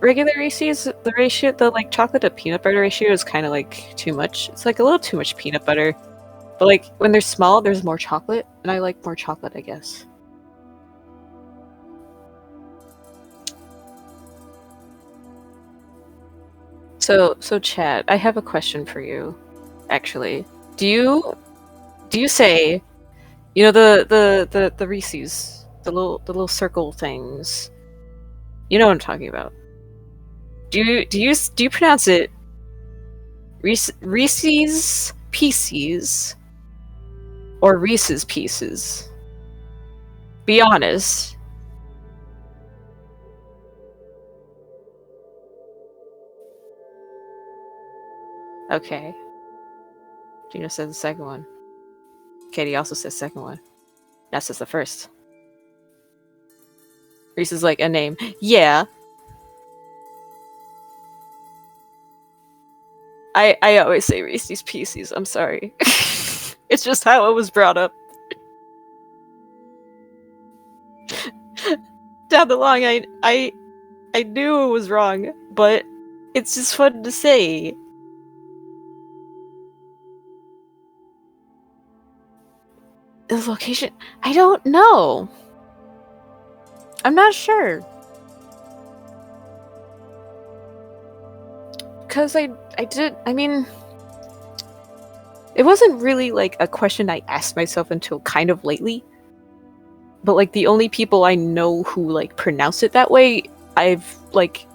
regular Reese's, the like chocolate to peanut butter ratio is kind of like too much. It's like a little too much peanut butter. But like when they're small, there's more chocolate, and I like more chocolate, I guess. So Chad, I have a question for you. Actually, do you say, you know, the Reese's, the little circle things? You know what I'm talking about. Do you pronounce it Reese's Pieces or Reese's Pieces? Be honest. Okay. Gino says the second one. Katie also says second one. That says the first. Reese is like a name. Yeah. I always say Reese's Pieces. I'm sorry. It's just how it was brought up. Down the line, I knew it was wrong, but it's just fun to say. This location, I don't know. I'm not sure. Because I mean, it wasn't really like a question I asked myself until kind of lately. But like the only people I know who like pronounce it that way, I've like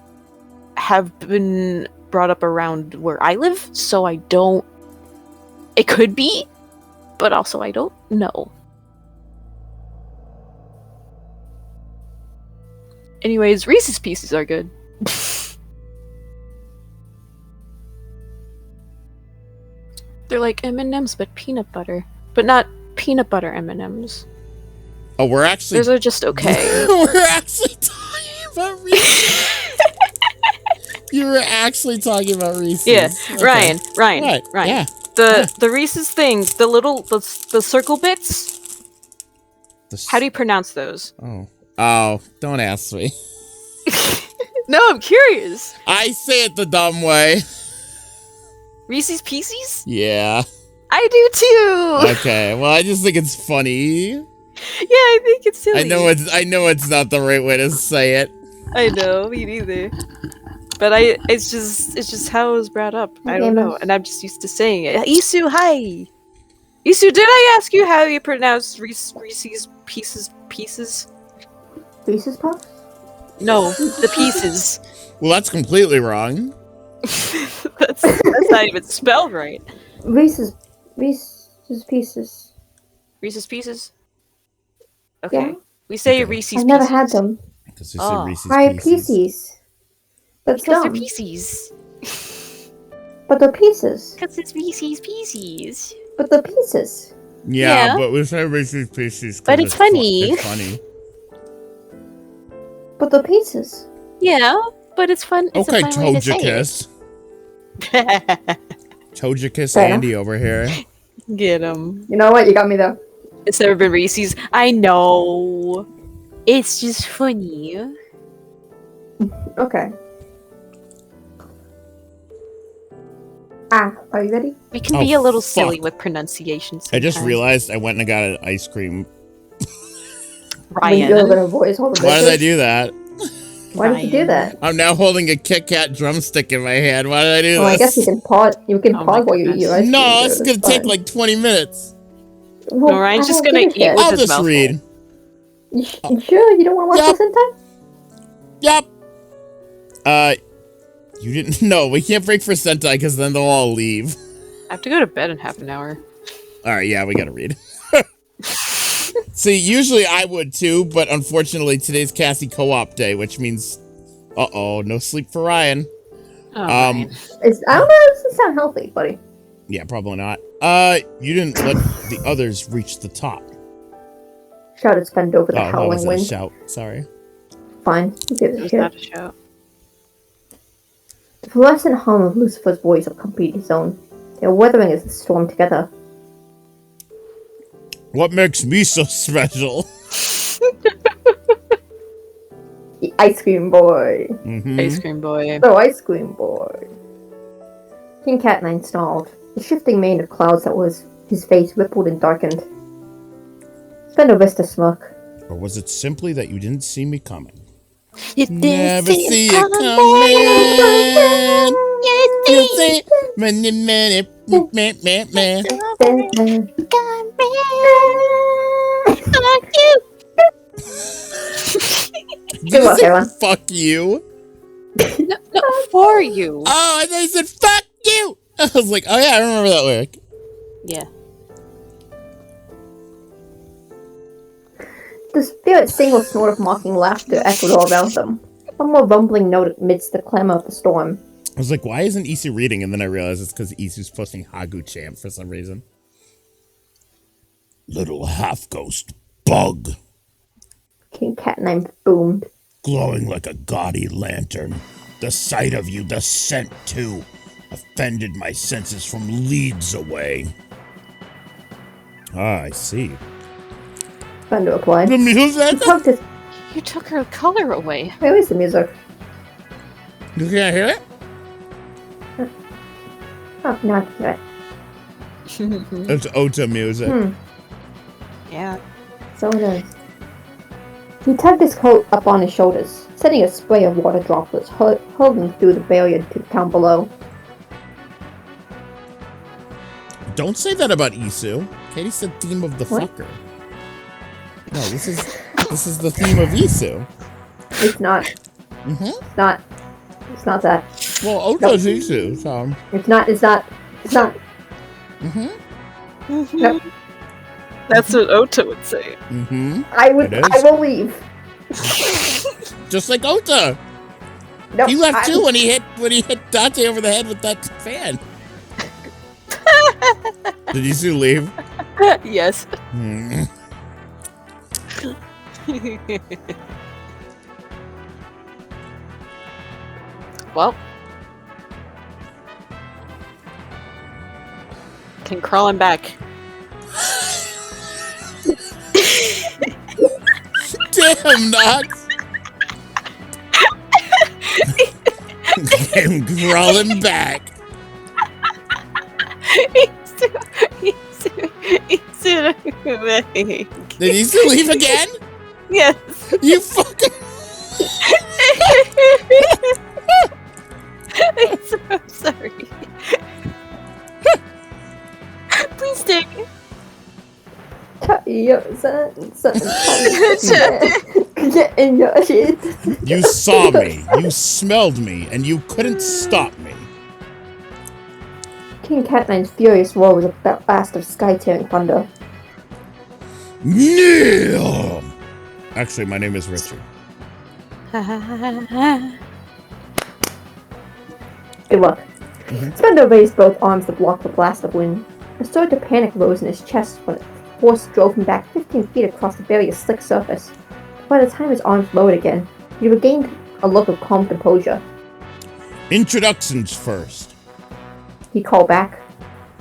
have been brought up around where I live, so I don't. It could be, but also I don't know. Anyways, Reese's Pieces are good. They're like M&Ms, but peanut butter. But not peanut butter M&Ms. Oh, we're actually... Those are just okay. We're actually talking about Reese's. You were actually talking about Reese's. Yeah, Okay. Ryan. Right. Yeah. The Reese's things, the circle bits. How do you pronounce those? Oh, don't ask me. No, I'm curious. I say it the dumb way. Reese's Pieces? Yeah. I do too. Okay. Well, I just think it's funny. Yeah, I think it's silly. I know it's not the right way to say it. I know, me neither. But it's just how it was brought up. I don't know, and I'm just used to saying it. Isu, hi. Isu, did I ask you how you pronounce Reese's Pieces? Reese's Puffs? No, the pieces. Well, that's completely wrong. that's not even spelled right. Reese's Pieces. Reese's Pieces? Okay. Yeah. We say Okay. Reese's I've Pieces. never had them. Because you said Reese's Why Pieces. Pieces? That's Because they're dumb. pieces. But they're pieces. Because it's Reese's Pieces. But they're pieces. Yeah, Yeah. but we say Reese's Pieces. 'Cause But it's funny. It's funny. But they're pieces. Yeah, but it's fun. It's Okay, a fun way to say it. Togekiss. Togekiss Fair Andy over here. Get him. You know what? You got me though. It's never been Reese's. I know. It's just funny. Okay. Are you ready? We can Oh, be a little fuck. silly with pronunciations. I just sometimes. realized I went and got an ice cream. When you're Ryan. gonna voice all the Why did I bitches? do that? Why did you do that? I'm now holding a Kit Kat drumstick in my hand. Why did I do Well, I this? guess you can pause. You can Oh pause my while you eat your ice cream. No, too, this is it's gonna take fine. like 20 minutes. Well, No, Ryan's I just don't gonna give a eat shit. with I'll his just mouth read. You sure you don't want to watch Yep. this in time? Yup. You didn't. No, we can't break for Sentai because then they'll all leave. I have to go to bed in half an hour. All right, yeah, we gotta read. See, usually I would too, but unfortunately today's Cassie co-op day, which means, no sleep for Ryan. Oh, Ryan. I don't know. It doesn't sound healthy, buddy. Yeah, probably not. You didn't let the others reach the top. Shouted Spend over the Oh, that howling was a wind. shout. Sorry. Fine. Who gives It a was shit? not a show. The fluorescent hum of Lucifer's voice accompanied his own. They were weathering as the storm together. What makes me so special? The ice cream boy. Mm-hmm. Ice cream boy. The ice cream boy. King Cat9 snarled. The shifting mane of clouds that was his face rippled and darkened. Spend a vista smirk. Or was it simply that you didn't see me coming? You Never see it coming. coming. You You see see, meh. Fuck you. Did Good you luck, say everyone. fuck you? No, for you. Oh, I thought you said fuck you. I was like, oh yeah, I remember that lyric. Yeah. The spirit's single snort of mocking laughter echoed all around them. One more rumbling note amidst the clamor of the storm. I was like, why isn't Isu reading? And then I realized it's because Isu's posting Hagu Champ for some reason. Little half-ghost bug, King Cat9 boomed. glowing like a gaudy lantern. The sight of you, the scent too, offended my senses from leagues away. Ah, I see. Thunder replied. The music? He tugged his... You took her color away. Where is the music? You can't hear it? Oh, not yet. It's Ota music. Yeah. So it is. He tugged his coat up on his shoulders, sending a spray of water droplets hurtling through the barrier to the town below. Don't say that about Isu. Katie said theme of the What? fucker. No, this is the theme of Isu. It's not. Mm-hmm. It's not. It's not that. Well, Ota's Isu, so. It's not. It's not. It's not. Mm-hmm. No. That's what Ota would say. Mm-hmm. I would. It is. I will leave. Just like Ota. No. He left too when he hit Dante over the head with that fan. Did Isu leave? Yes. Hmm. Well. Can crawl him back. Damn, Knox. I'm crawling back. Did Isu leave again? Yes. You fucking. I'm so sorry. Please stay. Get in your shit. You saw me, you smelled me, and you couldn't stop me. King Cat9's furious roar was a blast of sky-tearing thunder. Kneel! Actually, my name is Richard. Good luck. Spender raised both arms to block the blast of wind. A surge of panic rose in his chest when a force drove him back 15 feet across the barrier's slick surface. By the time his arms lowered again, he regained a look of calm composure. Introductions first. He called back.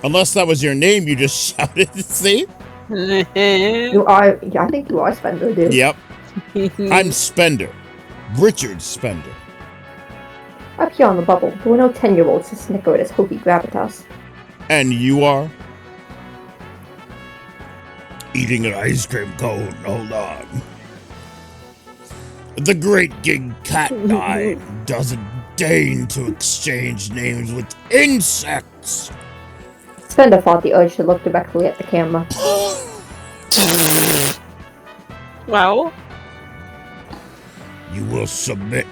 Unless that was your name you just shouted, see? You are. Yeah, I think you are Spender, dude. Yep. I'm Spender. Richard Spender. Up here on the bubble, there were no 10-year-olds to snicker at his hokey gravitas. And you are? Eating an ice cream cone. Hold on. The great King Cat 9 doesn't deign to exchange names with insects. Spender fought the urge to look directly at the camera. Wow. You will submit.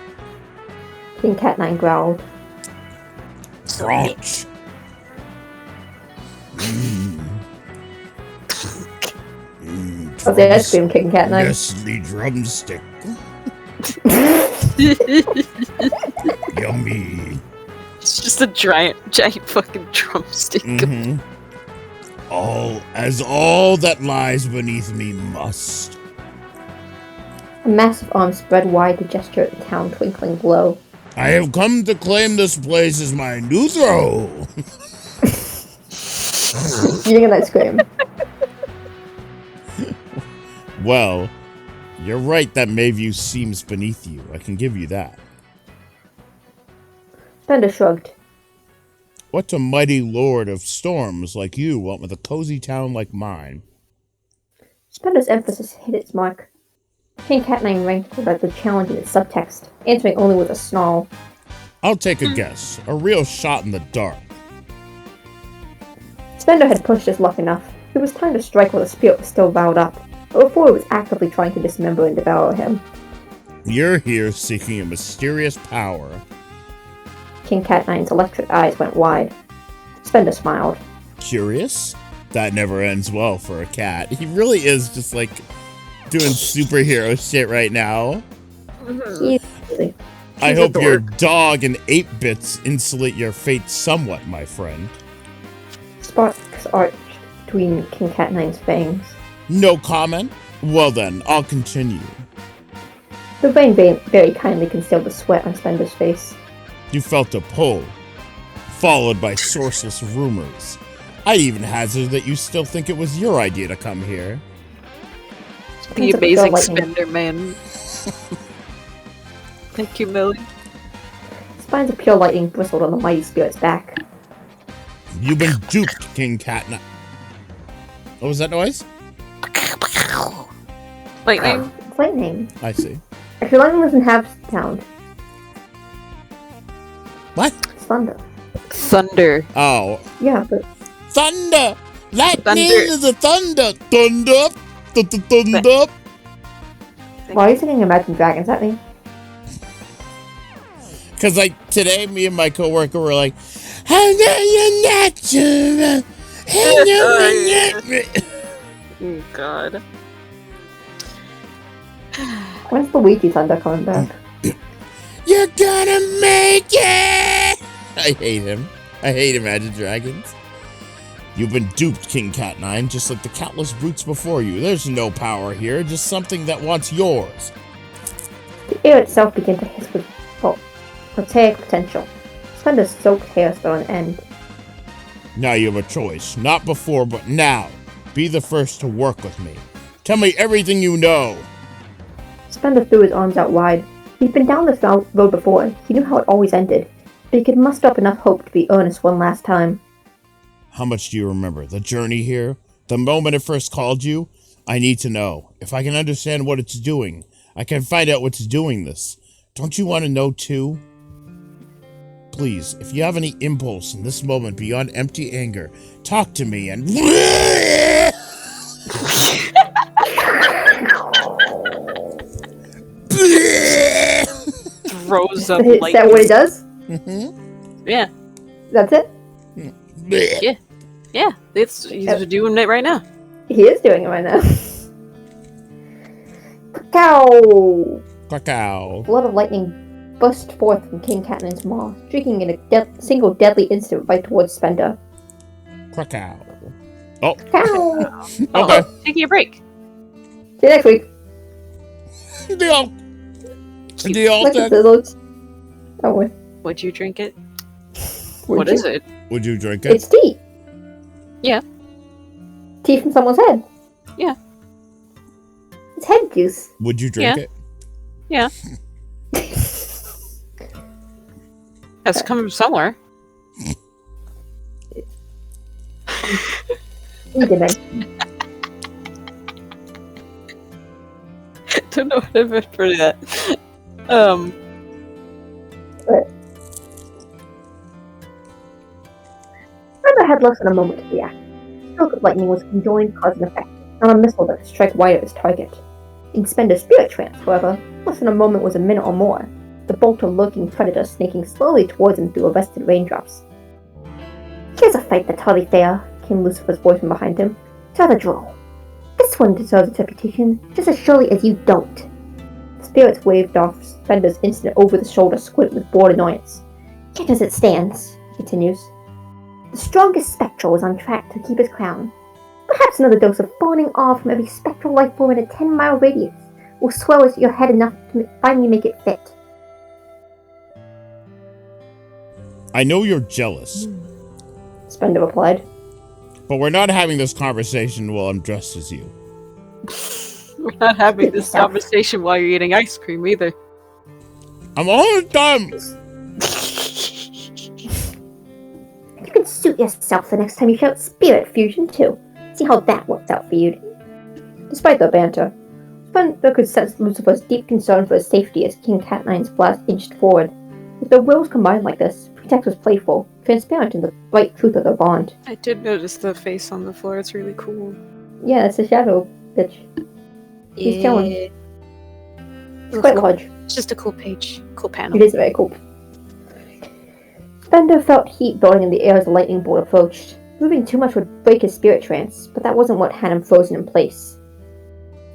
King Cat 9 growled. Crunch. Oh, the ice cream King Cat 9. Nestle drumstick. Yummy. It's just a giant fucking drumstick. Mm-hmm. All that lies beneath me must. A massive arm spread wide to gesture at the town twinkling below. I have come to claim this place as my new throne. Eating an ice cream. Well, you're right that Mayview seems beneath you. I can give you that. Spender shrugged. What a mighty lord of storms like you want with a cozy town like mine? Spender's emphasis hit its mark. King Cat 9 rankled at the challenge in its subtext, answering only with a snarl. I'll take a guess. A real shot in the dark. Spender had pushed his luck enough. It was time to strike while the spirit was still bowed up, but before it was actively trying to dismember and devour him. You're here seeking a mysterious power. King Cat 9's electric eyes went wide. Spender smiled. Curious? That never ends well for a cat. He really is just like doing superhero shit right now. Easily. I hope your dog and 8-bits insulate your fate somewhat, my friend. Sparks arched between King Cat 9's fangs. No comment? Well then, I'll continue. The rain very kindly concealed the sweat on Spender's face. You felt a pull, followed by sourceless rumors. I'd even hazard that you still think it was your idea to come here. The amazing Spender Man. Thank you, Millie. Spines of pure lightning bristled on the mighty spirit's back. You've been duped, King Catnap. What was that noise? Lightning. Lightning. I see. Actually, lightning doesn't have sound. What? It's thunder. Thunder. Oh. Yeah, but Thunder! Lightning Thunder. is a thunder! Thunder! Thunder! why are you singing Imagine Dragons at me? Because like today, me and my coworker were like, natural. Oh, God. When's the Ouija thunder coming back? You're gonna make it! I hate him. I hate Imagine Dragons. You've been duped, King Cat 9, just like the countless brutes before you. There's no power here, just something that wants yours. The air itself began to hiss with prosaic potential. Spender's soaked hair stood on end. Now you have a choice. Not before, but now. Be the first to work with me. Tell me everything you know. Spender threw his arms out wide. He'd been down this road before. He knew how it always ended. But he could muster up enough hope to be earnest one last time. How much do you remember? The journey here? The moment it first called you? I need to know. If I can understand what it's doing, I can find out what's doing this. Don't you want to know too? Please, if you have any impulse in this moment beyond empty anger, talk to me and... Throws up Is that what he does? Mm-hmm. Yeah. That's it? Yeah. He's doing it right now. He is doing it right now. Cow! Cacao. Blood of lightning burst forth from King Catnin's maw, streaking in a single deadly instant right towards Spender. Cacao. Oh. Cow! Okay. Taking a break. See you next week. Deal. Like the sizzles. Oh, wait. Would you drink it? Would What is it? Would you drink it? It's tea. Yeah. Tea from someone's head. Yeah. It's head juice. Would you drink Yeah. it? Yeah. Has to come from somewhere. Don't know what I meant for that. Remember had less than a moment to react. A stroke of lightning was conjoined cause and effect, not a missile that could strike wide at its target. In Spender's spirit trance, however, less than a moment was a minute or more, the bolt of lurking predator snaking slowly towards him through arrested raindrops. Here's a fight that's hardly fair, came Lucifer's voice from behind him. It's rather droll. This one deserves its reputation, just as surely as you don't. The spirits waved off Spender's instant over-the-shoulder squint with bored annoyance. Yet as it stands, he continues, the strongest spectral is on track to keep his crown. Perhaps another dose of fawning awe from every spectral life form in a 10-mile radius will swell your head enough to finally make it fit. I know you're jealous, Spender replied. but we're not having this conversation while I'm dressed as you. We're not having this conversation while you're eating ice cream either. I'm almost done! You can suit yourself the next time you shout Spirit Fusion, too. See how that works out for you. Despite their banter, Spender could sense Lucifer's deep concern for his safety as King Cat9's blast inched forward. With their wills combined like this, Pretext was playful, transparent in the bright truth of their bond. I did notice the face on the floor. It's really cool. Yeah, that's a shadow, bitch. He's chilling. It's quite large. It's just a cool page. Cool panel. It is very cool. Spender felt heat building in the air as the lightning bolt approached. Moving too much would break his spirit trance, but that wasn't what had him frozen in place.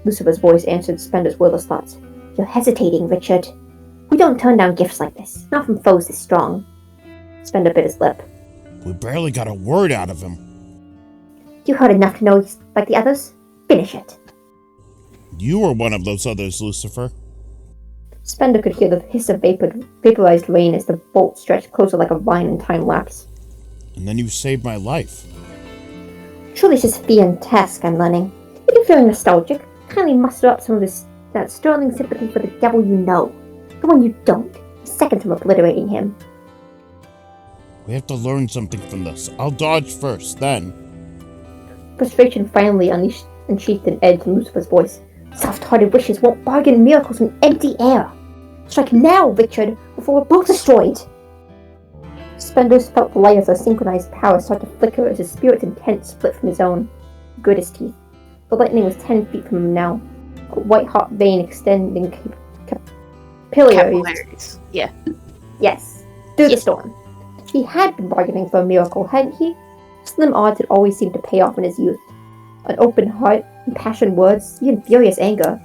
Lucifer's voice answered Spender's wordless thoughts. You're hesitating, Richard. We don't turn down gifts like this, not from foes this strong. Spender bit his lip. We barely got a word out of him. You heard enough to know he's like the others? Finish it. You were one of those others, Lucifer. Spender could hear the hiss of vaporized rain as the bolt stretched closer like a vine in time lapse. And then you saved my life. Truly it's just fear and task I'm learning. If you're feeling nostalgic, kindly muster up some of that sterling sympathy for the devil you know. The one you don't, seconds from obliterating him. We have to learn something from this. I'll dodge first, then. Frustration finally unsheathed an edge in Lucifer's voice. Soft-hearted wishes won't bargain miracles in empty air. Strike now, Richard, before we're both destroyed. Spenders felt the light of their synchronized power start to flicker as his spirit's intent split from his own. He grit his teeth. The lightning was 10 feet from him now, a white-hot vein extending capillaries. Yeah. Yes, through the storm. He had been bargaining for a miracle, hadn't he? Slim odds had always seemed to pay off in his youth. An open heart, impassioned words, even furious anger.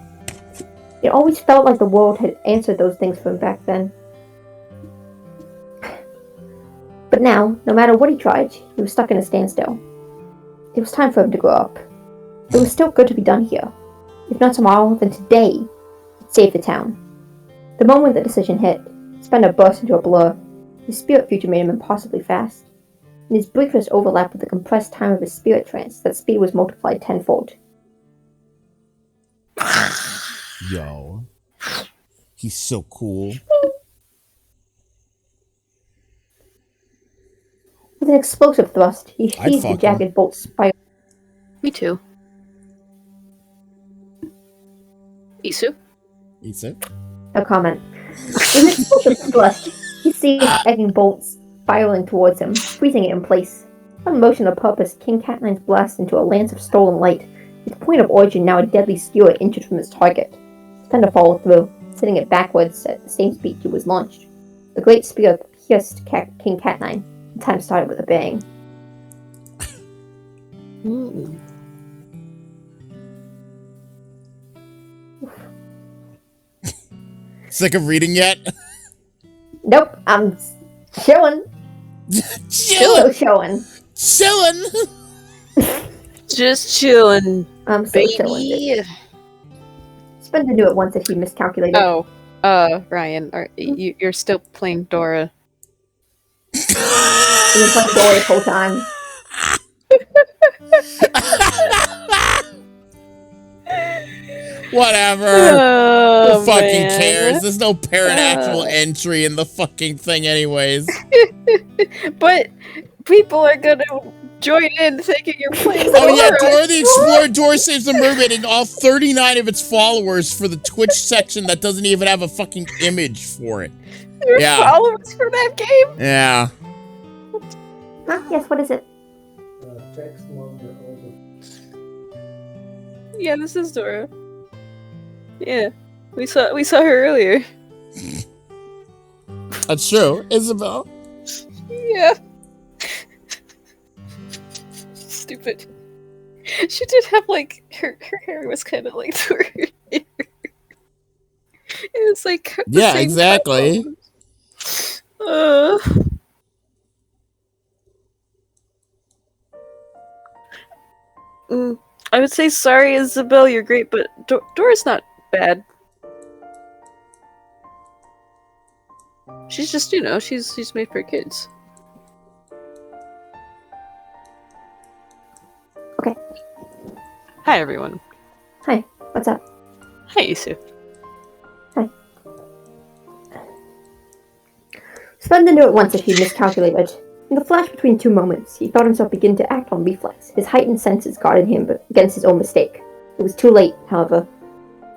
It always felt like the world had answered those things for him back then. But now, no matter what he tried, he was stuck in a standstill. It was time for him to grow up. It was still good to be done here. If not tomorrow, then today, he'd save the town. The moment the decision hit, Spender burst into a blur. His spirit future made him impossibly fast. In his briefest overlap with the compressed time of his spirit trance, that speed was multiplied tenfold. Yo. He's so cool. With an explosive thrust, he seized the jagged bolt's spiral. Me too. Isu? No comment. With an explosive thrust, he seized the egging bolts spiraling towards him, freezing it in place. On motion of purpose, King Cat9's blast into a lance of stolen light, its point of origin now a deadly skewer inches from its target. Spender followed through, sending it backwards at the same speed it was launched. The great spear pierced King Cat9, and time started with a bang. Sick of reading yet? Nope, I'm chilling. Still chilling. Chilling! Just chilling, I'm so chilling. baby. Spender knew at once that he miscalculated. Oh, Ryan, you're still playing Dora. He was playing Dora this whole time. Whatever. Oh, Who fucking man. cares? There's no Paranatural entry in the fucking thing anyways. But people are gonna join in thinking you're playing Oh yeah, Dora. Dora the Explorer, Dora Saves the Mermaid, and all 39 of its followers for the Twitch section that doesn't even have a fucking image for it. There are Yeah. followers for that game? Yeah. Huh? Yes, what is it? Yeah, this is Dora. Yeah. We saw her earlier. That's true. Isabel. Yeah. Stupid. She did have like her hair was kind of like Dora. It was like the Yeah, same exactly. color. I would say sorry, Isabel. You're great, but Dora's not bad. She's just, she's made for kids. Okay. Hi, everyone. Hi, what's up? Hi, Yusuf. Hi. Spender knew at once that he'd miscalculated. In the flash between two moments, he felt himself begin to act on reflex. His heightened senses guarded him against his own mistake. It was too late, however.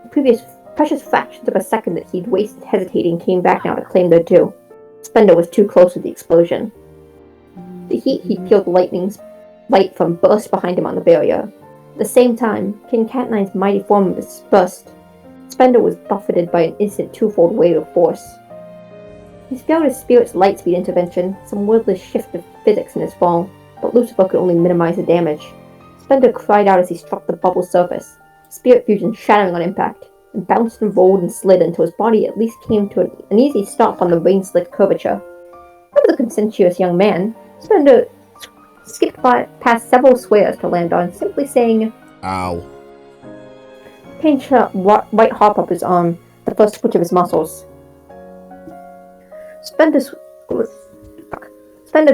The previous precious fractions of a second that he'd wasted hesitating came back now to claim their due. Spender was too close to the explosion. The heat he'd peeled lightning's light from burst behind him on the barrier. At the same time, King Cat9's mighty form burst. Spender was buffeted by an instant twofold wave of force. He failed his spirit's lightspeed intervention, some wordless shift of physics in his fall, but Lucifer could only minimize the damage. Spender cried out as he struck the bubble surface, spirit fusion shattering on impact, and bounced and rolled and slid until his body at least came to an easy stop on the rain-slicked curvature. Ever the conscientious young man, Spender skipped past several squares to land on, simply saying, Ow. Pain shot white hop up his arm, the first twitch of his muscles. Spender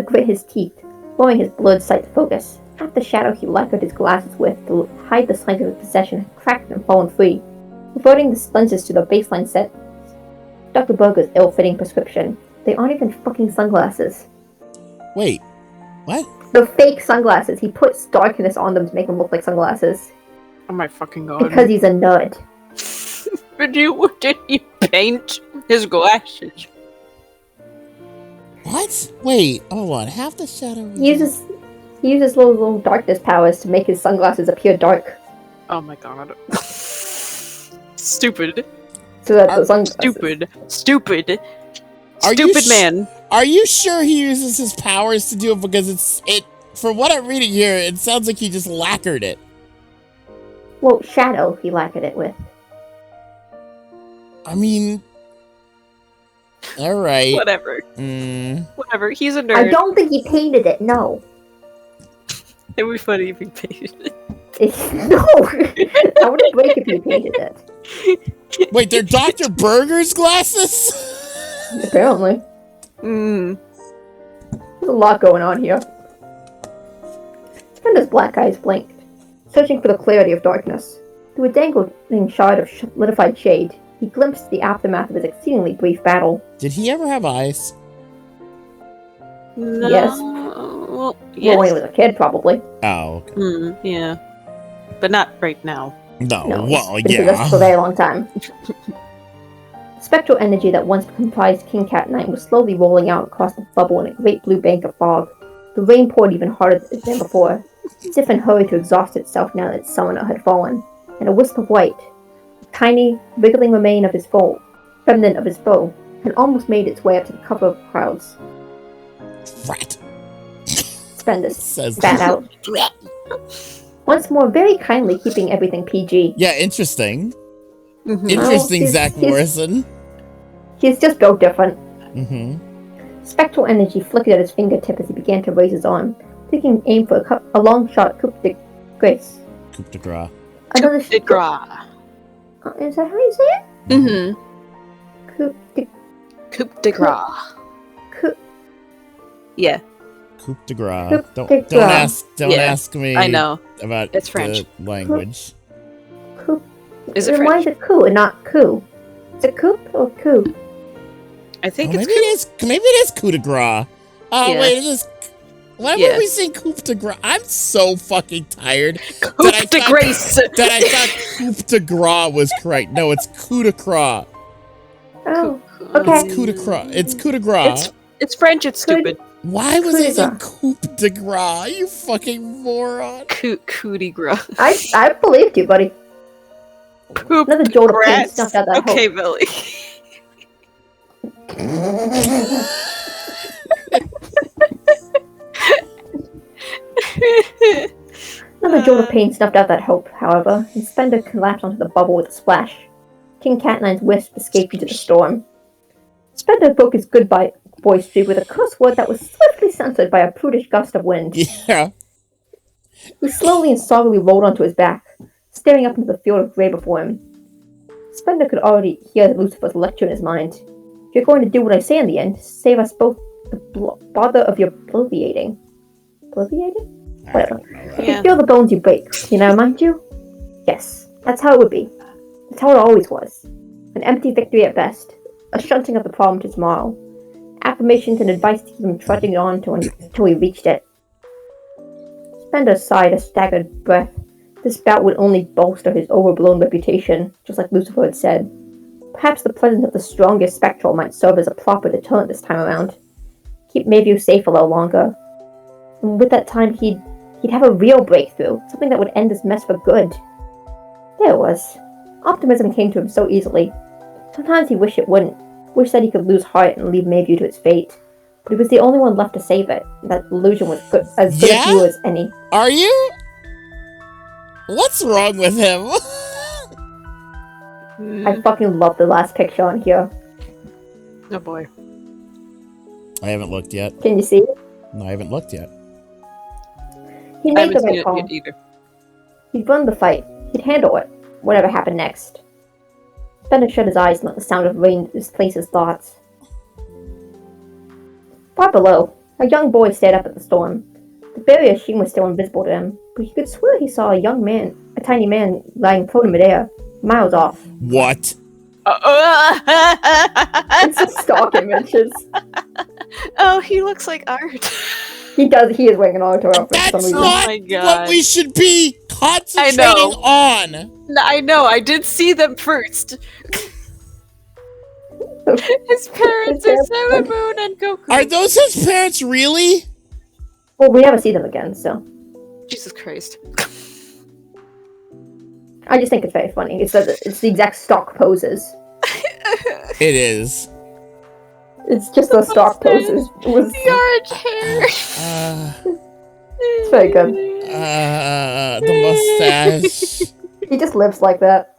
grit his teeth, blowing his blurred sight to focus. Half the shadow he lacquered his glasses with to hide the signs of his possession had cracked and fallen free. Reverting the lenses to the baseline set, Dr. Berger's ill-fitting prescription. They aren't even fucking sunglasses. Wait. What? They're fake sunglasses. He puts darkness on them to make them look like sunglasses. Oh my fucking god. Because he's a nerd. Did he paint his glasses? What? Wait, hold on. Half the shadow... He uses little darkness powers to make his sunglasses appear dark. Oh my god. Stupid. So that the sunglasses... Stupid Are man. Are you sure he uses his powers to do it? Because from what I'm reading here, it sounds like he just lacquered it. Well, shadow he lacquered it with. I mean... Alright. Whatever. Whatever. He's a nerd. I don't think he painted it, no. It would be funny if he painted it. No! I wouldn't break if he painted it. Wait, they're Dr. Berger's glasses? Apparently. There's a lot going on here. Spender's black eyes blinked, searching for the clarity of darkness. Through a dangling shard of solidified shade, he glimpsed the aftermath of his exceedingly brief battle. Did he ever have eyes? No. Yes. Well, Well, when he was a kid, probably. Oh, okay. Yeah. But not right now. No, No, well, he's been through this for a very long time. Spectral energy that once comprised King Cat9 was slowly rolling out across the bubble in a great blue bank of fog. The rain poured even harder than before, stiff and hurried to exhaust itself now that its summoner had fallen, and a wisp of white, a tiny, wriggling remnant of his foe, had almost made its way up to the cover of the clouds. Rat. Spender Says spat out. Once more, very kindly keeping everything PG. Yeah, interesting. Mm-hmm. Well, Zach Morrison. He's just built different. Mm-hmm. Spectral energy flickered at his fingertip as he began to raise his arm, taking aim for a long shot coup de grace. Coup de grace. Another Coup de grace. Is that how you say it? Mm-hmm. Coup de grace. Yeah. Coup de grace. Coup de Don't grace. ask me. I know. About It's French. the language. Coup Is it Why is French? it coup and not coup? Is it coup or coup? I think Oh, it's maybe it is coup de grace. Oh, Yeah. wait, it is. Why Yeah. were we saying coup de grace? I'm so fucking tired. Coup de grace. That I thought coup de grace was correct. No, it's coup de grace. Oh, okay. It's coup de grace. It's coup de grace. It's French. It's stupid. Why was Coup de I saying grace. coup de grace? You fucking moron. Coup de grace. I believed you, buddy. Poop Another jolt of pain grass. snuffed out that Okay, hope. Billy. Another jolt of pain snuffed out that hope, however, and Spender collapsed onto the bubble with a splash. King Cat9's wisp escaped into the storm. Spender broke his goodbye voice free with a curse word that was swiftly censored by a prudish gust of wind. Yeah. He slowly and sorrowfully rolled onto his back, staring up into the field of grey before him. Spender could already hear Lucifer's lecture in his mind. If you're going to do what I say in the end, save us both the bother of your bloviating. Bloviating? Whatever. I Yeah. can feel the bones you break, mind you? Yes, that's how it would be. That's how it always was. An empty victory at best, a shunting of the problem to tomorrow. Affirmations and advice to keep him trudging on until he reached it. Spender sighed a staggered breath. This bout would only bolster his overblown reputation, just like Lucifer had said. Perhaps the presence of the strongest spectral might serve as a proper deterrent this time around. Keep Mayview safe a little longer. And with that time, he'd have a real breakthrough, something that would end this mess for good. There it was. Optimism came to him so easily. Sometimes he wished it wouldn't. Wished that he could lose heart and leave Mayview to its fate. But he was the only one left to save it, and that illusion was as good a view as any. Are you? What's wrong with him? I fucking love the last picture on here. Oh boy. I haven't looked yet. Can you see it? No, I haven't looked yet. He I made haven't the seen right it call. yet either. He'd run the fight. He'd handle it. Whatever happened next. Spender shut his eyes and let the sound of rain displace his thoughts. Far below, a young boy stared up at the storm. The barrier sheen was still invisible to him, but he could swear he saw a tiny man lying prone in midair, miles off. What? It's just stock images. Oh, he looks like art. He is wearing an auto outfit for some That's reason. not my God. what we should be concentrating know. on. I know, I did see them first. His parents are Sailor Moon and Goku. Are those his parents really? Well, we never see them again, so. Jesus Christ. I just think it's very funny. It's the exact stock poses. It is. It's just the stock poses. It was, The orange hair. it's very good. The mustache. He just lives like that.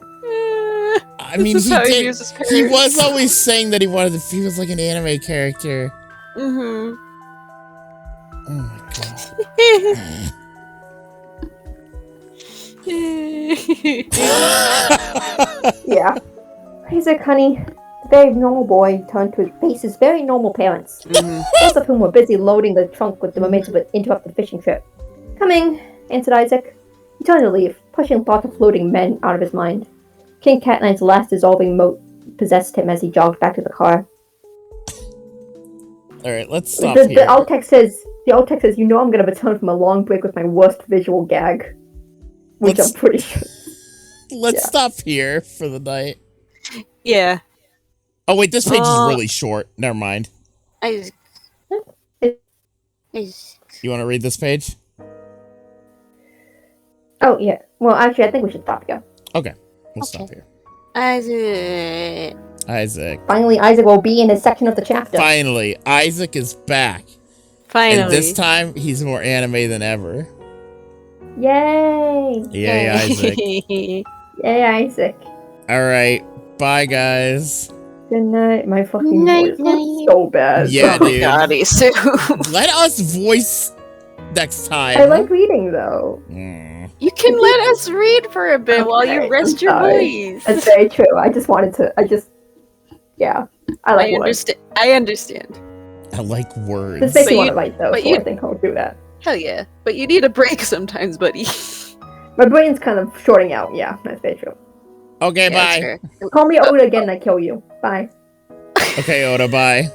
I mean, This is how he he views his did. He was parents. always saying that he wanted to feel like an anime character. Mm-hmm. Oh my god. Yeah. Isaac, honey, the very normal boy turned to face his very normal parents, both of whom were busy loading the trunk with the remains of an interrupted fishing trip. Coming, answered Isaac. He turned to leave, pushing thoughts of floating men out of his mind. King Cat9's last dissolving mote possessed him as he jogged back to the car. Alright, let's stop The here. alt text says, you know I'm gonna return from a long break with my worst visual gag. Which Let's- I'm pretty sure. Let's yeah. stop here for the night. Yeah. Oh wait, this page is really short. Never mind. I You want to read this page? Oh, yeah. Well, actually, I think we should stop here. Okay, we'll stop here. Isaac. Isaac. Finally, Isaac will be in his section of the chapter. Finally, Isaac is back. Finally. And this time, he's more anime than ever. Yay! Yay, Isaac. Yay, Isaac. Alright, bye guys. Good night. My fucking Night, voice was night. so bad. Yeah, Oh my dude. god, he's so... Let us voice next time. I like reading, though. Mm. You can let us read for a bit while you Okay, rest I'm your sorry. voice. That's very true. I just wanted to. Yeah. I like words. understand. I understand. I like words. This makes But me want you- to write, though, but so you- I think I'll do that. Hell yeah. But you need a break sometimes, buddy. My brain's kind of shorting out. Yeah, that's very true. Okay, Yeah, that's bye. fair. Call me Oda again and I kill you. Bye. Okay, Oda, bye.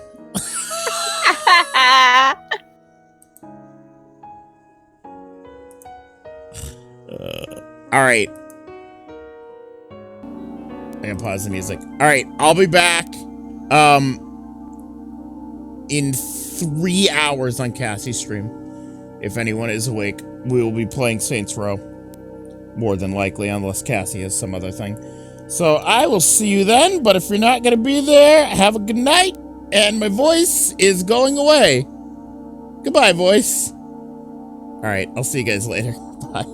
All right. I can pause the music. All right, I'll be back. In 3 hours on Cassie's stream. If anyone is awake, we will be playing Saints Row. More than likely, unless Cassie has some other thing. So I will see you then, but if you're not going to be there, have a good night. And my voice is going away. Goodbye, voice. All right, I'll see you guys later. Bye.